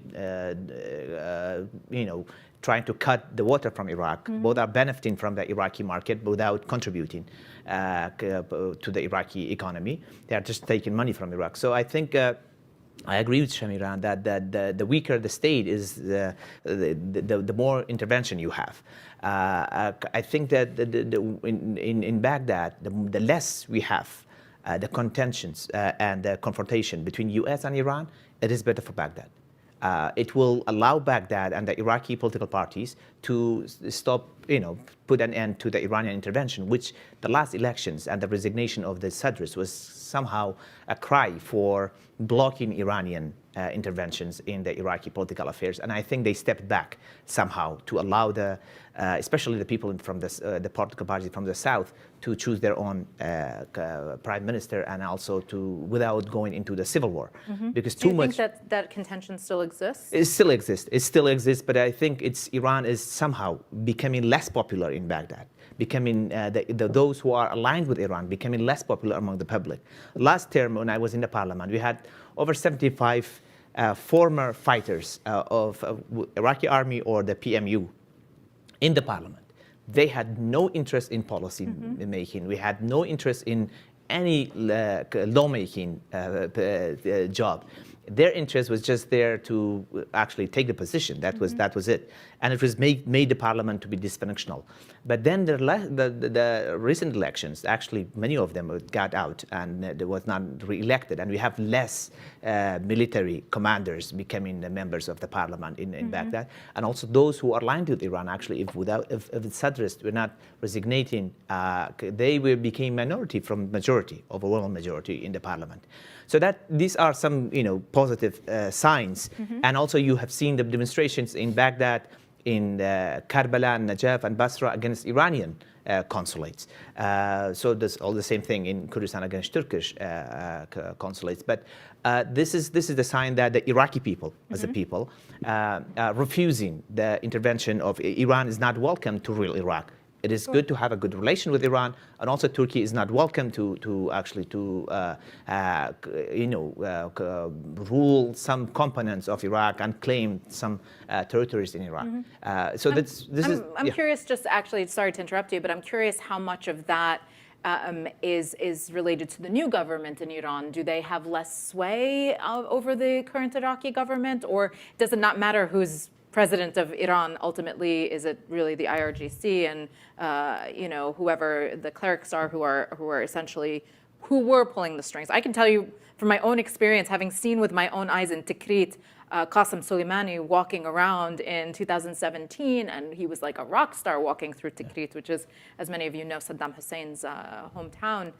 trying to cut the water from Iraq. Both are benefiting from the Iraqi market without contributing to the Iraqi economy. They are just taking money from Iraq. So I think I agree with Shamiran that the weaker the state is, the more intervention you have. I think that in Baghdad, the less we have the contentions and the confrontation between U.S. and Iran, it is better for Baghdad. It will allow Baghdad and the Iraqi political parties to stop, put an end to the Iranian intervention, which the last elections and the resignation of the Sadris was somehow a cry for blocking Iranian interventions in the Iraqi political affairs. And I think they stepped back somehow to allow especially the people from the political parties from the south to choose their own prime minister, and also without going into the civil war. Because Do you think that contention still exists? It still exists. It still exists, but I think Iran is somehow becoming less popular in Baghdad, becoming those who are aligned with Iran becoming less popular among the public. Last term, when I was in the parliament, we had over 75 former fighters of Iraqi army or the PMU in the parliament. They had no interest in policy making. We had no interest in any lawmaking job. Their interest was just there to actually take the position. That was it, and it was made the parliament to be dysfunctional. But then the recent elections, actually many of them got out and they was not re-elected, and we have less military commanders becoming the members of the parliament in Baghdad, and also those who are aligned with Iran. Actually, if the Sadrists were not resignating, they became minority from majority, overwhelming majority in the parliament. So these are some positive signs, and also you have seen the demonstrations in Baghdad, in Karbala, and Najaf, and Basra against Iranian consulates. So there's all the same thing in Kurdistan against Turkish consulates. But this is the sign that the Iraqi people, as a people, refusing the intervention of Iran is not welcome to real Iraq. It is good to have a good relation with Iran, and also Turkey is not welcome to rule some components of Iraq and claim some territories in Iraq. So I'm curious. Just actually, sorry to interrupt you, but I'm curious how much of that is related to the new government in Iran. Do they have less sway over the current Iraqi government, or does it not matter who's president of Iran ultimately? Is it really the IRGC and whoever the clerics are who are essentially who were pulling the strings? I can tell you from my own experience, having seen with my own eyes in Tikrit, Qasem Soleimani walking around in 2017, and he was like a rock star walking through Tikrit, which is, as many of you know, Saddam Hussein's hometown.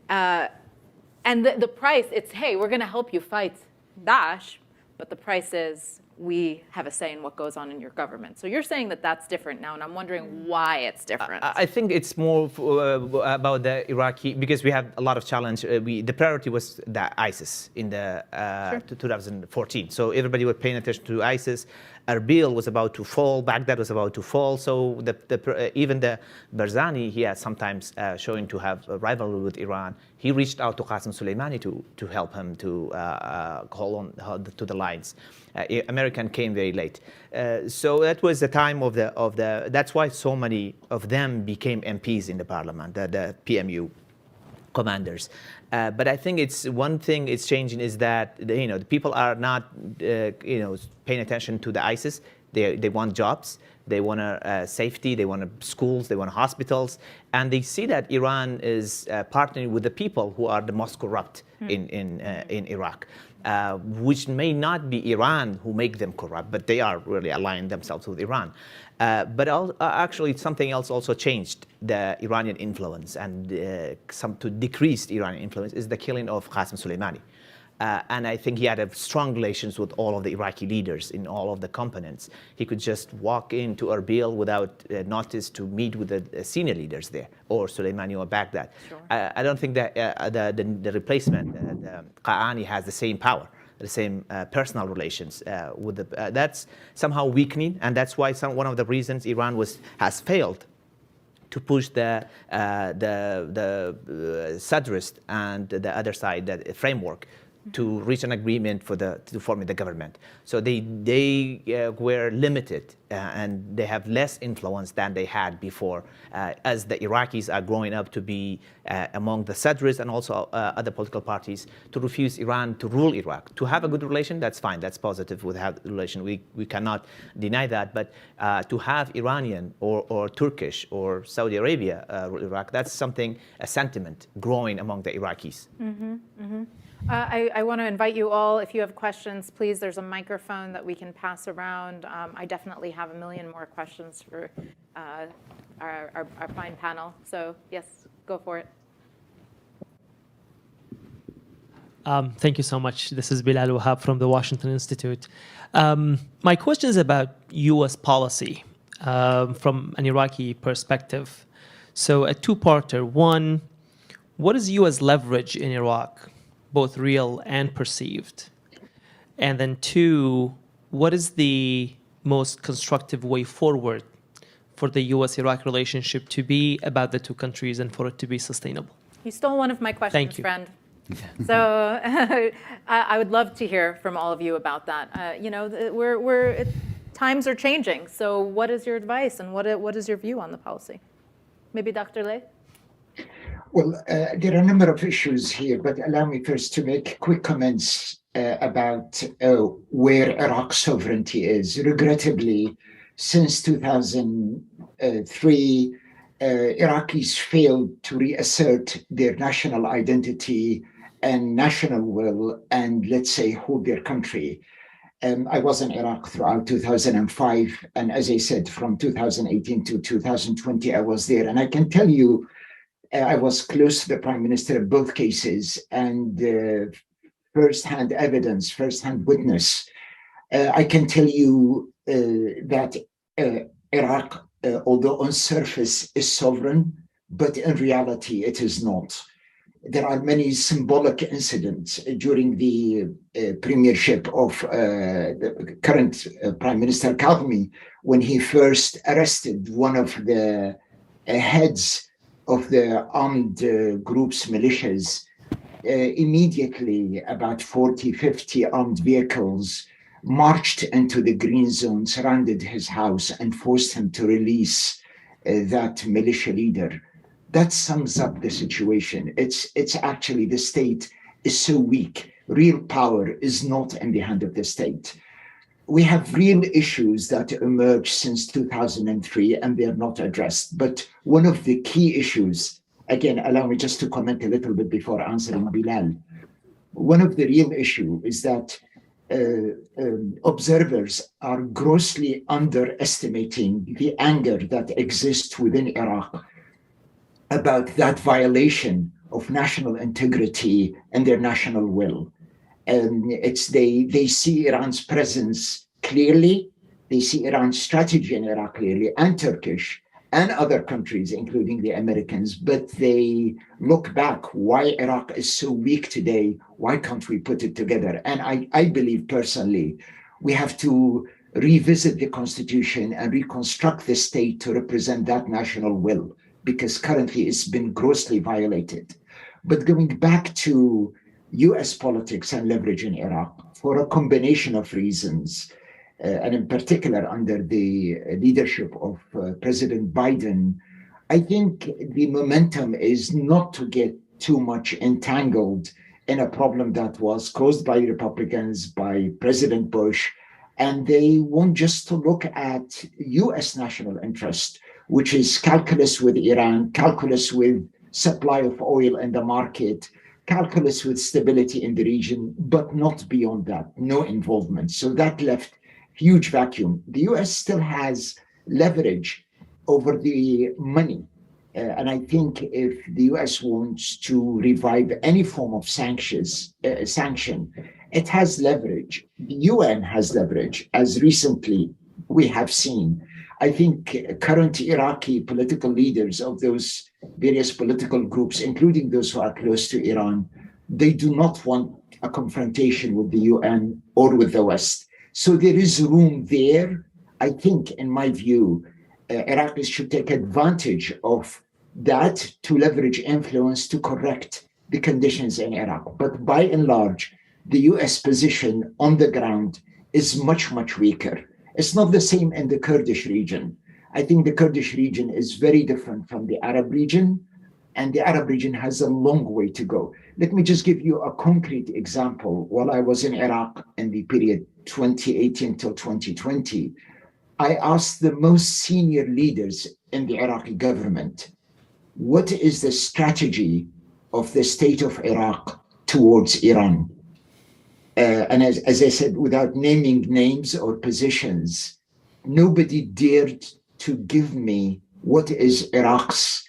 And the price, it's, hey, we're going to help you fight Daesh, but the price is we have a say in what goes on in your government. So you're saying that that's different now, and I'm wondering why it's different. I think it's more about the Iraqi, because we have a lot of challenge. The priority was the ISIS in the 2014. So everybody was paying attention to ISIS. Erbil was about to fall, Baghdad was about to fall. So even the Barzani, he had sometimes showing to have a rivalry with Iran. He reached out to Qasem Soleimani to help him to hold on to the lines. American came very late. So that was the time of the. That's why so many of them became MPs in the parliament, the PMU commanders. But I think it's one thing is changing is that the people are not paying attention to the ISIS. They want jobs, they want safety, they want schools, they want hospitals, and they see that Iran is partnering with the people who are the most corrupt in Iraq. Which may not be Iran who make them corrupt, but they are really aligning themselves with Iran. But actually, something else also changed the Iranian influence, and to decrease Iranian influence is the killing of Qasem Soleimani. And I think he had strong relations with all of the Iraqi leaders in all of the components. He could just walk into Erbil without notice to meet with the senior leaders there, or Soleimani or Baghdad. Sure. I don't think that the replacement, Qaani, has the same power, the same personal relations with the. That's somehow weakening, and that's why one of the reasons Iran has failed to push the Sadrist and the other side, the framework, to reach an agreement to forming the government. So they were limited and they have less influence than they had before, as the Iraqis are growing up to be among the Sadrists and also other political parties, to refuse Iran to rule Iraq. To have a good relation, that's fine, that's positive with have relation. We cannot deny that, but to have Iranian or Turkish or Saudi Arabia rule Iraq, that's something, a sentiment growing among the Iraqis. Mm-hmm, mm-hmm. I want to invite you all, if you have questions, please, there's a microphone that we can pass around. I definitely have a million more questions for our fine panel. So yes, go for it. Thank you so much. This is Bilal Wahab from the Washington Institute. My question is about U.S. policy from an Iraqi perspective. So a two-parter. One, what is U.S. leverage in Iraq, both real and perceived? And then two, what is the most constructive way forward for the U.S.-Iraq relationship to be about the two countries and for it to be sustainable? You stole one of my questions, Thank you. friend. So I would love to hear from all of you about that. Times are changing. So what is your advice and what is your view on the policy? Maybe Dr. Lay? Well, there are a number of issues here, but allow me first to make quick comments about where Iraq's sovereignty is. Regrettably, since 2003, Iraqis failed to reassert their national identity and national will and, let's say, hold their country. I was in Iraq throughout 2005, and as I said, from 2018 to 2020, I was there. And I can tell you, I was close to the Prime Minister in both cases, and first-hand evidence, first-hand witness. I can tell you that Iraq, although on surface is sovereign, but in reality it is not. There are many symbolic incidents during the premiership of the current Prime Minister Kadhimi, when he first arrested one of the heads of the armed groups, militias. Immediately about 40, 50 armed vehicles marched into the green zone, surrounded his house, and forced him to release that militia leader. That sums up the situation. It's actually, the state is so weak. Real power is not in the hand of the state. We have real issues that emerged since 2003, and they're not addressed. But one of the key issues, again, allow me just to comment a little bit before answering Bilal. One of the real issues is that observers are grossly underestimating the anger that exists within Iraq about that violation of national integrity and their national will. They see Iran's presence clearly, they see Iran's strategy in Iraq clearly, and Turkish and other countries, including the Americans, but they look back, why Iraq is so weak today, why can't we put it together? And I believe personally, we have to revisit the constitution and reconstruct the state to represent that national will, because currently it's been grossly violated. But going back to US politics and leverage in Iraq, for a combination of reasons, and in particular under the leadership of President Biden, I think the momentum is not to get too much entangled in a problem that was caused by Republicans, by President Bush, and they want just to look at US national interest, which is calculus with Iran, calculus with supply of oil in the market, calculus with stability in the region, but not beyond that, no involvement. So that left huge vacuum. The US still has leverage over the money. And I think if the US wants to revive any form of sanction, it has leverage. The UN has leverage, as recently we have seen. I think current Iraqi political leaders of those various political groups, including those who are close to Iran, they do not want a confrontation with the UN or with the West. So there is room there. I think, in my view, Iraqis should take advantage of that to leverage influence to correct the conditions in Iraq. But by and large, the US position on the ground is much, much weaker. It's not the same in the Kurdish region. I think the Kurdish region is very different from the Arab region, and the Arab region has a long way to go. Let me just give you a concrete example. While I was in Iraq in the period 2018 till 2020, I asked the most senior leaders in the Iraqi government, what is the strategy of the state of Iraq towards Iran? And as I said, without naming names or positions, nobody dared to give me what is Iraq's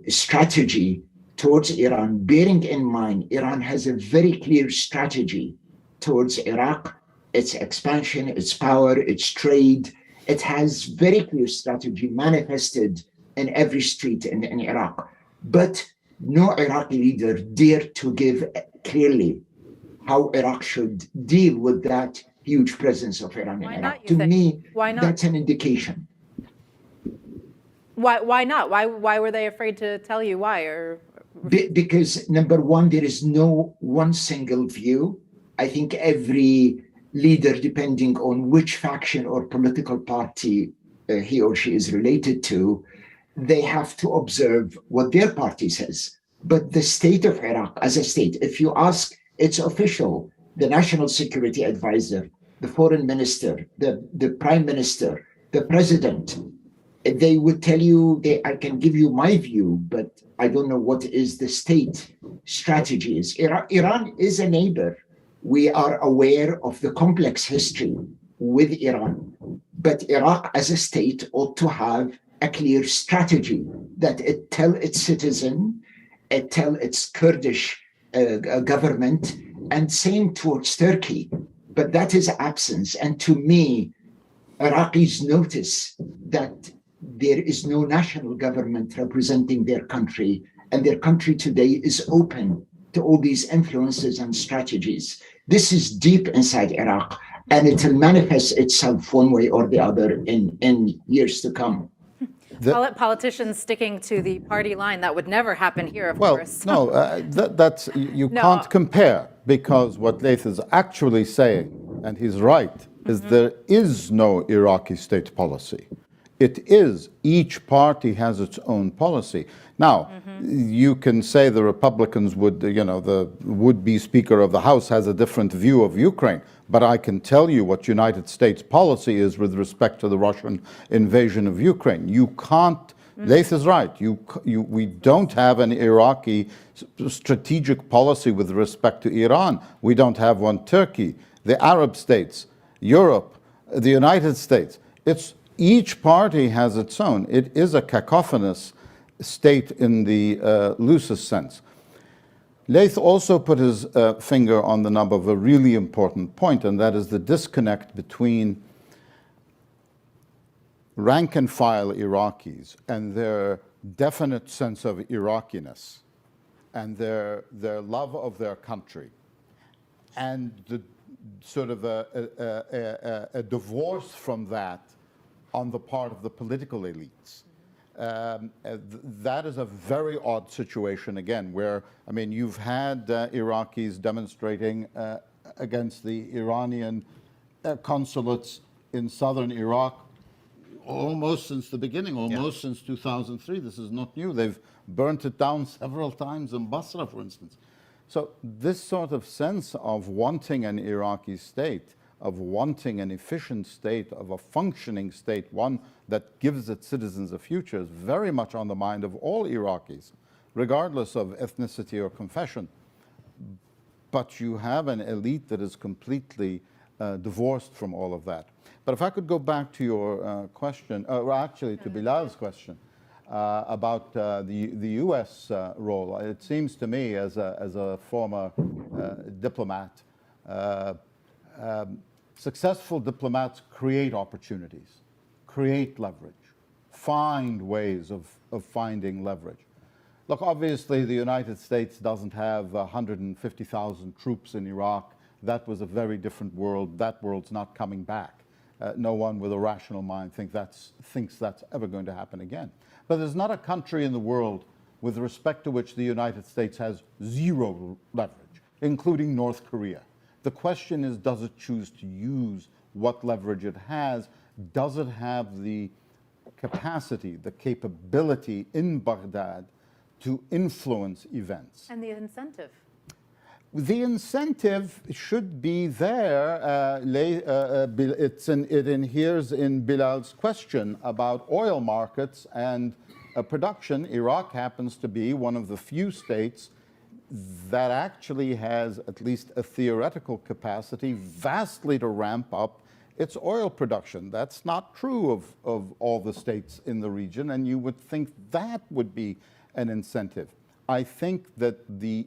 strategy towards Iran, bearing in mind Iran has a very clear strategy towards Iraq, its expansion, its power, its trade. It has very clear strategy manifested in every street in Iraq. But no Iraqi leader dared to give clearly how Iraq should deal with that huge presence of Iran in Iraq. To me, that's an indication. Why not? Why were they afraid to tell you why? Because number one, there is no one single view. I think every leader, depending on which faction or political party he or she is related to, they have to observe what their party says. But the state of Iraq as a state, if you ask its official, the national security advisor, the foreign minister, the prime minister, the president, they would tell you, I can give you my view, but I don't know what is the state strategy is. Iran is a neighbor. We are aware of the complex history with Iran, but Iraq as a state ought to have a clear strategy that it tell its citizen, it tell its Kurdish government, and same towards Turkey. But that is absence. And to me, Iraqis notice that there is no national government representing their country, and their country today is open to all these influences and strategies. This is deep inside Iraq, and it will manifest itself one way or the other in years to come. Politicians sticking to the party line, that would never happen here, of course. No, that's you can't compare, because what Laith is actually saying, and he's right, is there is no Iraqi state policy. It is, each party has its own policy. Now, you can say the Republicans would, the would-be Speaker of the House has a different view of Ukraine, but I can tell you what United States policy is with respect to the Russian invasion of Ukraine. You can't, Laith is right, we don't have an Iraqi strategic policy with respect to Iran. We don't have one Turkey, the Arab states, Europe, the United States. Each party has its own. It is a cacophonous state in the loosest sense. Laith also put his finger on the nub of a really important point, and that is the disconnect between rank and file Iraqis and their definite sense of Iraqiness and their love of their country, and sort of a divorce from that on the part of the political elites. That is a very odd situation again, where, I mean, you've had Iraqis demonstrating against the Iranian consulates in southern Iraq almost since the beginning, almost since 2003. This is not new. They've burnt it down several times in Basra, for instance. So this sort of sense of wanting an Iraqi state, of wanting an efficient state, of a functioning state, one that gives its citizens a future, is very much on the mind of all Iraqis, regardless of ethnicity or confession. But you have an elite that is completely divorced from all of that. But if I could go back to your question, or actually to Bilal's question about the U.S. role, it seems to me, as a former diplomat, successful diplomats create opportunities, create leverage, find ways of finding leverage. Look, obviously, the United States doesn't have 150,000 troops in Iraq. That was a very different world. That world's not coming back. No one with a rational mind thinks that's ever going to happen again. But there's not a country in the world with respect to which the United States has zero leverage, including North Korea. The question is, does it choose to use what leverage it has? Does it have the capacity, the capability in Baghdad to influence events? And the incentive. The incentive should be there. It inheres in Bilal's question about oil markets and production. Iraq happens to be one of the few states that actually has at least a theoretical capacity vastly to ramp up its oil production. That's not true of all the states in the region, and you would think that would be an incentive. I think that the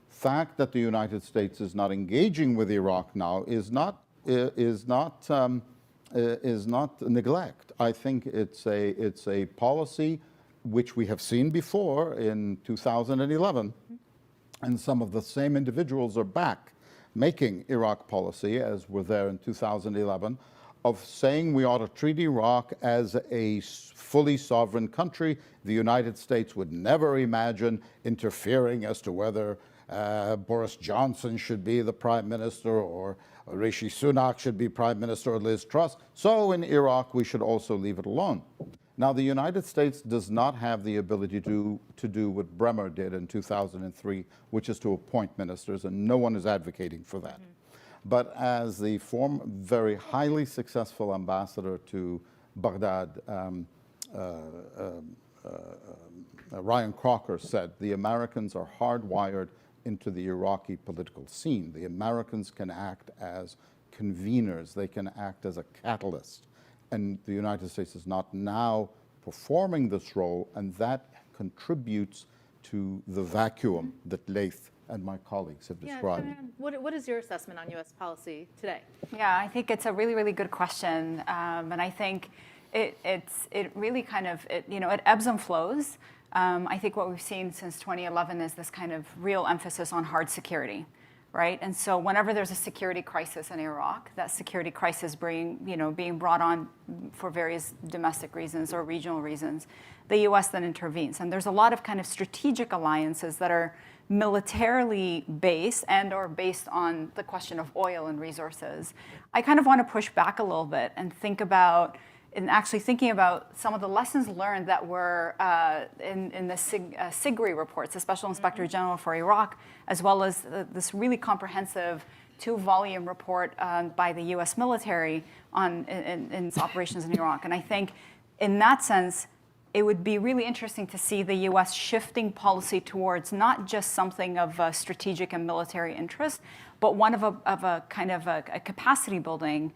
fact that the United States is not engaging with Iraq now is not neglect. I think it's a policy which we have seen before in 2011, and some of the same individuals are back making Iraq policy as were there in 2011, of saying we ought to treat Iraq as a fully sovereign country. The United States would never imagine interfering as to whether Boris Johnson should be the prime minister or Rishi Sunak should be prime minister or Liz Truss. So in Iraq, we should also leave it alone. Now, the United States does not have the ability to do what Bremer did in 2003, which is to appoint ministers, and no one is advocating for that. But as the very highly successful ambassador to Baghdad, Ryan Crocker, said, the Americans are hardwired into the Iraqi political scene. The Americans can act as conveners. They can act as a catalyst. And the United States is not now performing this role, and that contributes to the vacuum that Laith and my colleagues have described. Yeah, what is your assessment on U.S. policy today? Yeah, I think it's a really, really good question, and I think it really kind of it ebbs and flows. I think what we've seen since 2011 is this kind of real emphasis on hard security, right? And so whenever there's a security crisis in Iraq, that security crisis being brought on for various domestic reasons or regional reasons, the U.S. then intervenes. And there's a lot of kind of strategic alliances that are militarily based and or based on the question of oil and resources. I kind of want to push back a little bit and thinking about some of the lessons learned that were in the SIGRI reports, the Special Inspector General for Iraq, as well as this really comprehensive 2-volume report by the U.S. military on in its operations in Iraq. And I think in that sense, it would be really interesting to see the U.S. shifting policy towards not just something of a strategic and military interest, but one of a kind of a capacity building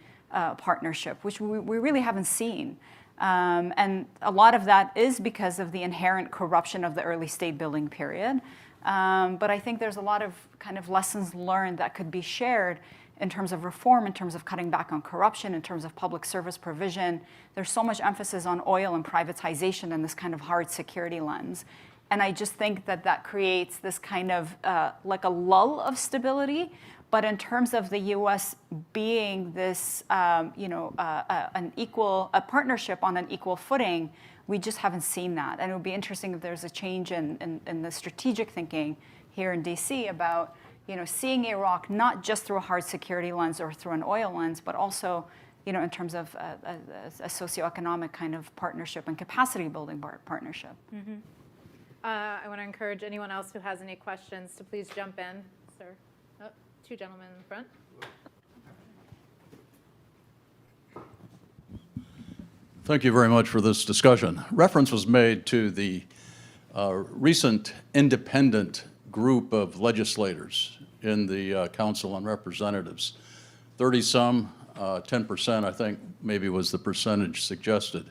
partnership, which we really haven't seen. And a lot of that is because of the inherent corruption of the early state building period. But I think there's a lot of kind of lessons learned that could be shared in terms of reform, in terms of cutting back on corruption, in terms of public service provision. There's so much emphasis on oil and privatization and this kind of hard security lens. And I just think that creates this kind of like a lull of stability, But in terms of the U.S. being this, a partnership on an equal footing, we just haven't seen that. And it would be interesting if there's a change in the strategic thinking here in D.C. about, seeing Iraq not just through a hard security lens or through an oil lens, but also, in terms of a socioeconomic kind of partnership and capacity building partnership. Mm-hmm. I want to encourage anyone else who has any questions to please jump in, sir. Oh, two gentlemen in the front. Thank you very much for this discussion. Reference was made to the recent independent group of legislators in the Council on Representatives. 30-some, 10%, I think, maybe was the percentage suggested.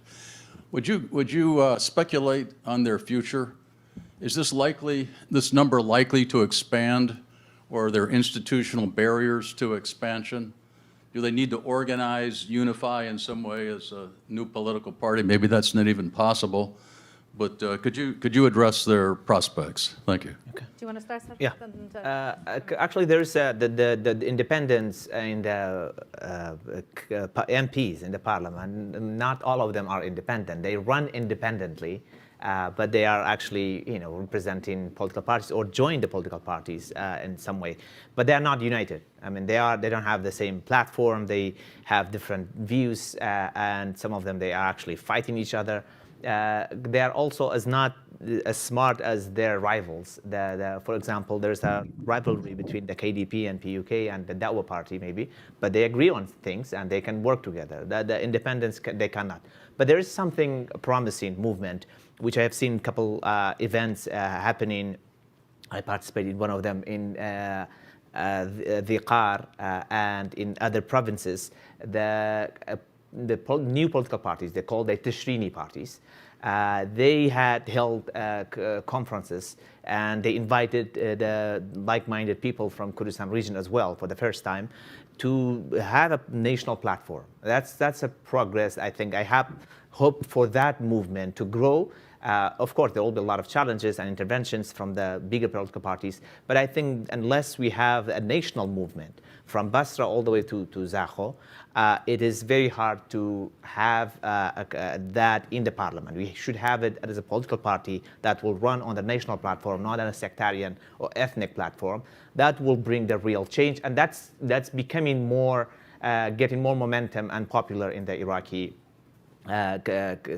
Would you speculate on their future? Is this number likely to expand, or are there institutional barriers to expansion? Do they need to organize, unify in some way as a new political party? Maybe that's not even possible. But could you address their prospects? Thank you. Do Okay. you want to start? Yeah. Actually, there's the independents and MPs in the parliament. Not all of them are independent. They run independently, but they are actually, representing political parties or join the political parties in some way. But they are not united. I mean, they don't have the same platform. They have different views, and some of them they are actually fighting each other. They are also not as smart as their rivals. For example, there's a rivalry between the KDP and PUK and the Dawa party, maybe, but they agree on things and they can work together. The independents, they cannot. But there is something promising movement, which I have seen a couple events happening. I participated in one of them in the Qar and in other provinces. The new political parties, they're called the Tishrini parties, they had held conferences, and they invited the like-minded people from Kurdistan region as well for the first time to have a national platform. That's a progress. I think I have hope for that movement to grow. Of course, there will be a lot of challenges and interventions from the bigger political parties, but I think unless we have a national movement from Basra all the way to Zakho, it is very hard to have that in the parliament. We should have it as a political party that will run on the national platform, not on a sectarian or ethnic platform. That will bring the real change, and that's becoming more, getting more momentum and popular in the Iraqi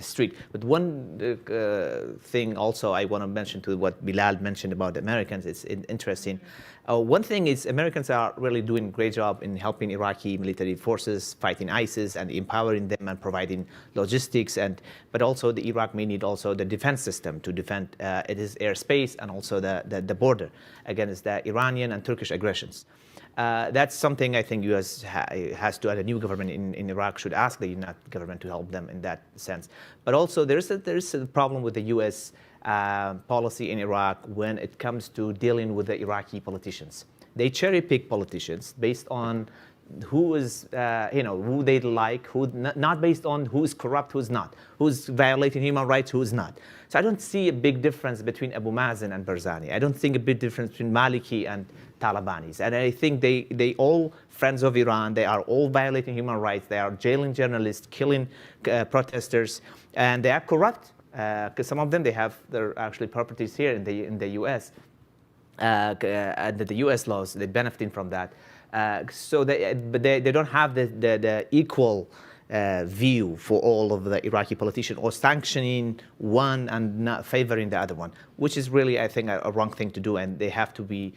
street. But one thing also I want to mention to what Bilal mentioned about the Americans, it's interesting. One thing is Americans are really doing a great job in helping Iraqi military forces fighting ISIS and empowering them and providing logistics, but also the Iraq may need also the defense system to defend its airspace and also the border against the Iranian and Turkish aggressions. That's something I think U.S. has to, and a new government in Iraq should ask the United government to help them in that sense. But also there's a problem with the U.S. Policy in Iraq when it comes to dealing with the Iraqi politicians. They cherry pick politicians based on who is, who they like, not based on who's corrupt, who's not, who's violating human rights, who's not. So I don't see a big difference between Abu Mazen and Barzani. I don't think a big difference between Maliki and Talibanis. And I think they all friends of Iran. They are all violating human rights. They are jailing journalists, killing protesters, and they are corrupt. Because some of them, they have their actually properties here in the U.S. And the U.S. laws, they're benefiting from that. So they don't have the equal view for all of the Iraqi politicians, or sanctioning one and not favoring the other one, which is really, I think, a wrong thing to do. And they have to be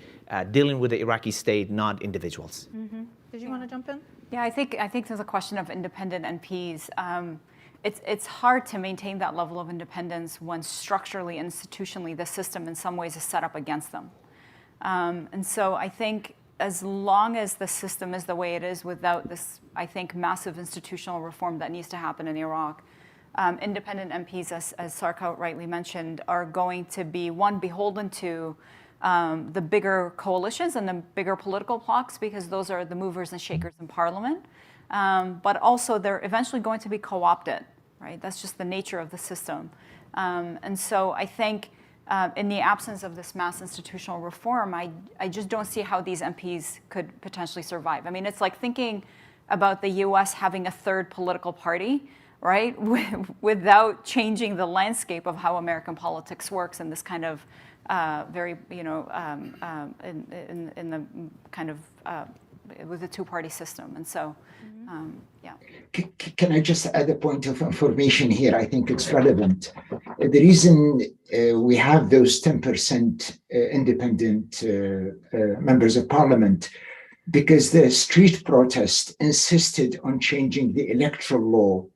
dealing with the Iraqi state, not individuals. Mm-hmm. Did you want to jump in? Yeah, I think there's a question of independent MPs. It's hard to maintain that level of independence when structurally, institutionally, the system in some ways is set up against them. And so I think as long as the system is the way it is, without this, I think, massive institutional reform that needs to happen in Iraq, independent MPs, as Sarkawt rightly mentioned, are going to be, one, beholden to the bigger coalitions and the bigger political blocs, because those are the movers and shakers in parliament. But also they're eventually going to be co-opted, right? That's just the nature of the system. And so I think in the absence of this mass institutional reform, I just don't see how these MPs could potentially survive. I mean, it's like thinking about the US having a third political party, right, without changing the landscape of how American politics works in this kind of very, in the kind of, with a two-party system. And so, yeah. Can I just add a point of information here? I think it's relevant. The reason we have those 10% independent members of parliament, because the street protest insisted on changing the electoral law,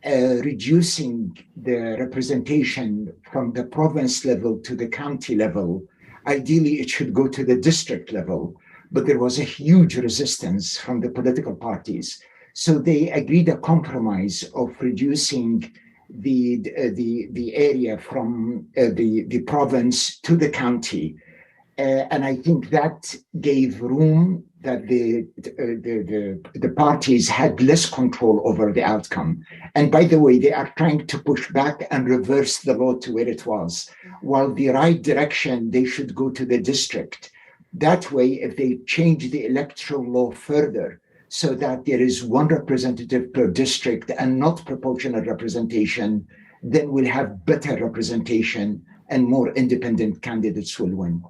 reducing the representation from the province level to the county level. Ideally, it should go to the district level, but there was a huge resistance from the political parties. So they agreed a compromise of reducing the area from the province to the county. And I think that gave room that the parties had less control over the outcome. And by the way, they are trying to push back and reverse the law to where it was. While the right direction, they should go to the district. That way, if they change the electoral law further, so that there is one representative per district and not proportional representation, then we'll have better representation and more independent candidates will win.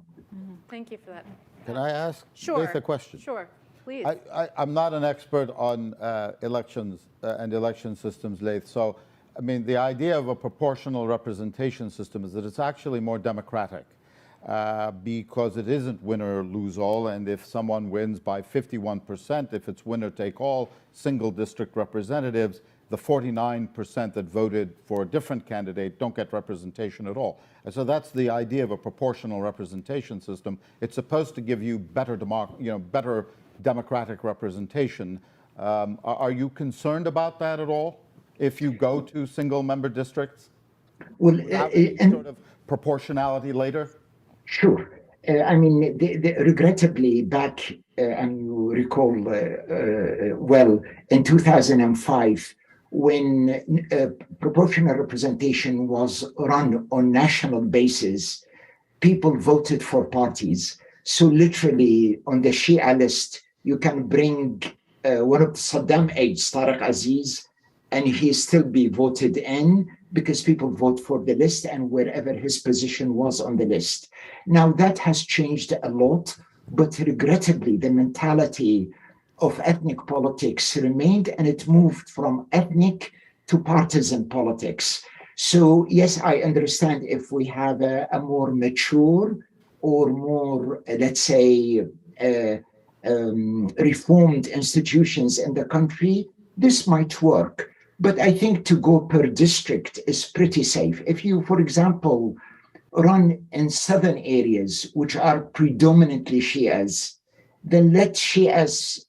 Thank you for that. Can I ask Sure. Laith a question? Sure, please. I'm not an expert on elections and election systems, Laith. So, I mean, the idea of a proportional representation system is that it's actually more democratic because it isn't winner lose all. And if someone wins by 51%, if it's winner take all, single district representatives, the 49% that voted for a different candidate don't get representation at all. And so that's the idea of a proportional representation system. It's supposed to give you better, better democratic representation. Are you concerned about that at all? If you go to single-member districts, well, sort of proportionality later? Sure. I mean, regrettably, back, and you recall well, in 2005, when proportional representation was run on national basis, people voted for parties. So literally on the Shia list, you can bring one of Saddam aides, Tariq Aziz, and he still be voted in because people vote for the list and wherever his position was on the list. Now that has changed a lot, but regrettably the mentality of ethnic politics remained, and it moved from ethnic to partisan politics. So yes, I understand if we have a more mature or more, let's say, reformed institutions in the country, this might work. But I think to go per district is pretty safe. If you, for example, run in southern areas, which are predominantly Shias, then let Shias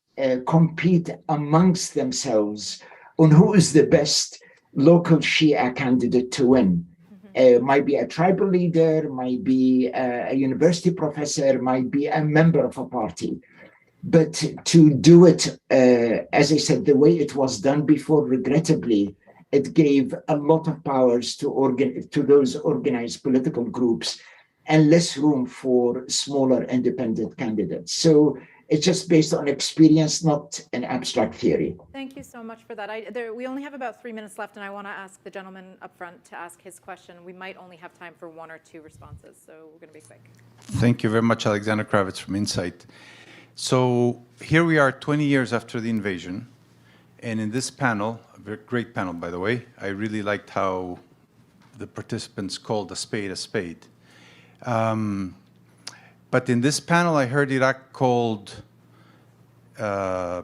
compete amongst themselves on who is the best local Shia candidate to win. Might be a tribal leader, might be a university professor, might be a member of a party. But to do it, as I said, the way it was done before, regrettably, it gave a lot of powers to those organized political groups and less room for smaller independent candidates. So it's just based on experience, not an abstract theory. Thank you so much for that. We only have about 3 minutes left, and I want to ask the gentleman up front to ask his question. We might only have time for 1 or 2 responses, so we're going to be quick. Thank you very much, Alexander Kravitz from Insight. So here we are 20 years after the invasion, and in this panel, a very great panel, by the way, I really liked how the participants called a spade a spade. But in this panel, I heard Iraq called a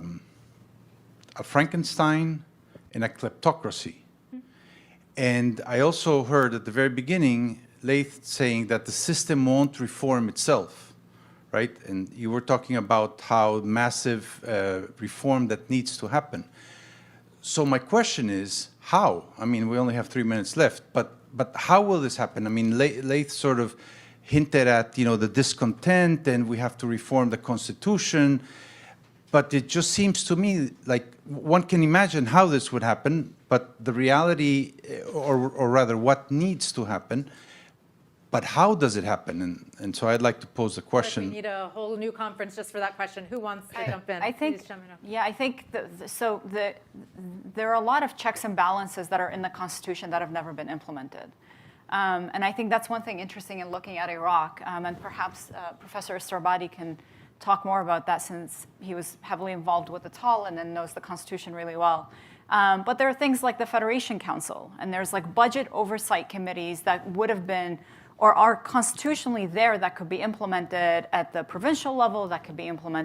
Frankenstein and a kleptocracy. And I also heard at the very beginning, Laith saying that the system won't reform itself, right? And you were talking about how massive reform that needs to happen. So my question is, how? I mean, we only have 3 minutes left, but how will this happen? I mean, Laith sort of hinted at, the discontent and we have to reform the Constitution. But it just seems to me like one can imagine how this would happen, but the reality, or rather what needs to happen, But how does it happen? And so I'd like to pose a We question. need a whole new conference just for that question. Who wants to jump in? I think, Please jump in. yeah, I think there are a lot of checks and balances that are in the Constitution that have never been implemented. And I think that's one thing interesting in looking at Iraq. And perhaps Professor Sarbadi can talk more about that since he was heavily involved with the TAL and then knows the Constitution really well. But there are things like the Federation Council, and there's like budget oversight committees that would have been or are constitutionally there that could be implemented at the provincial level, that could be implemented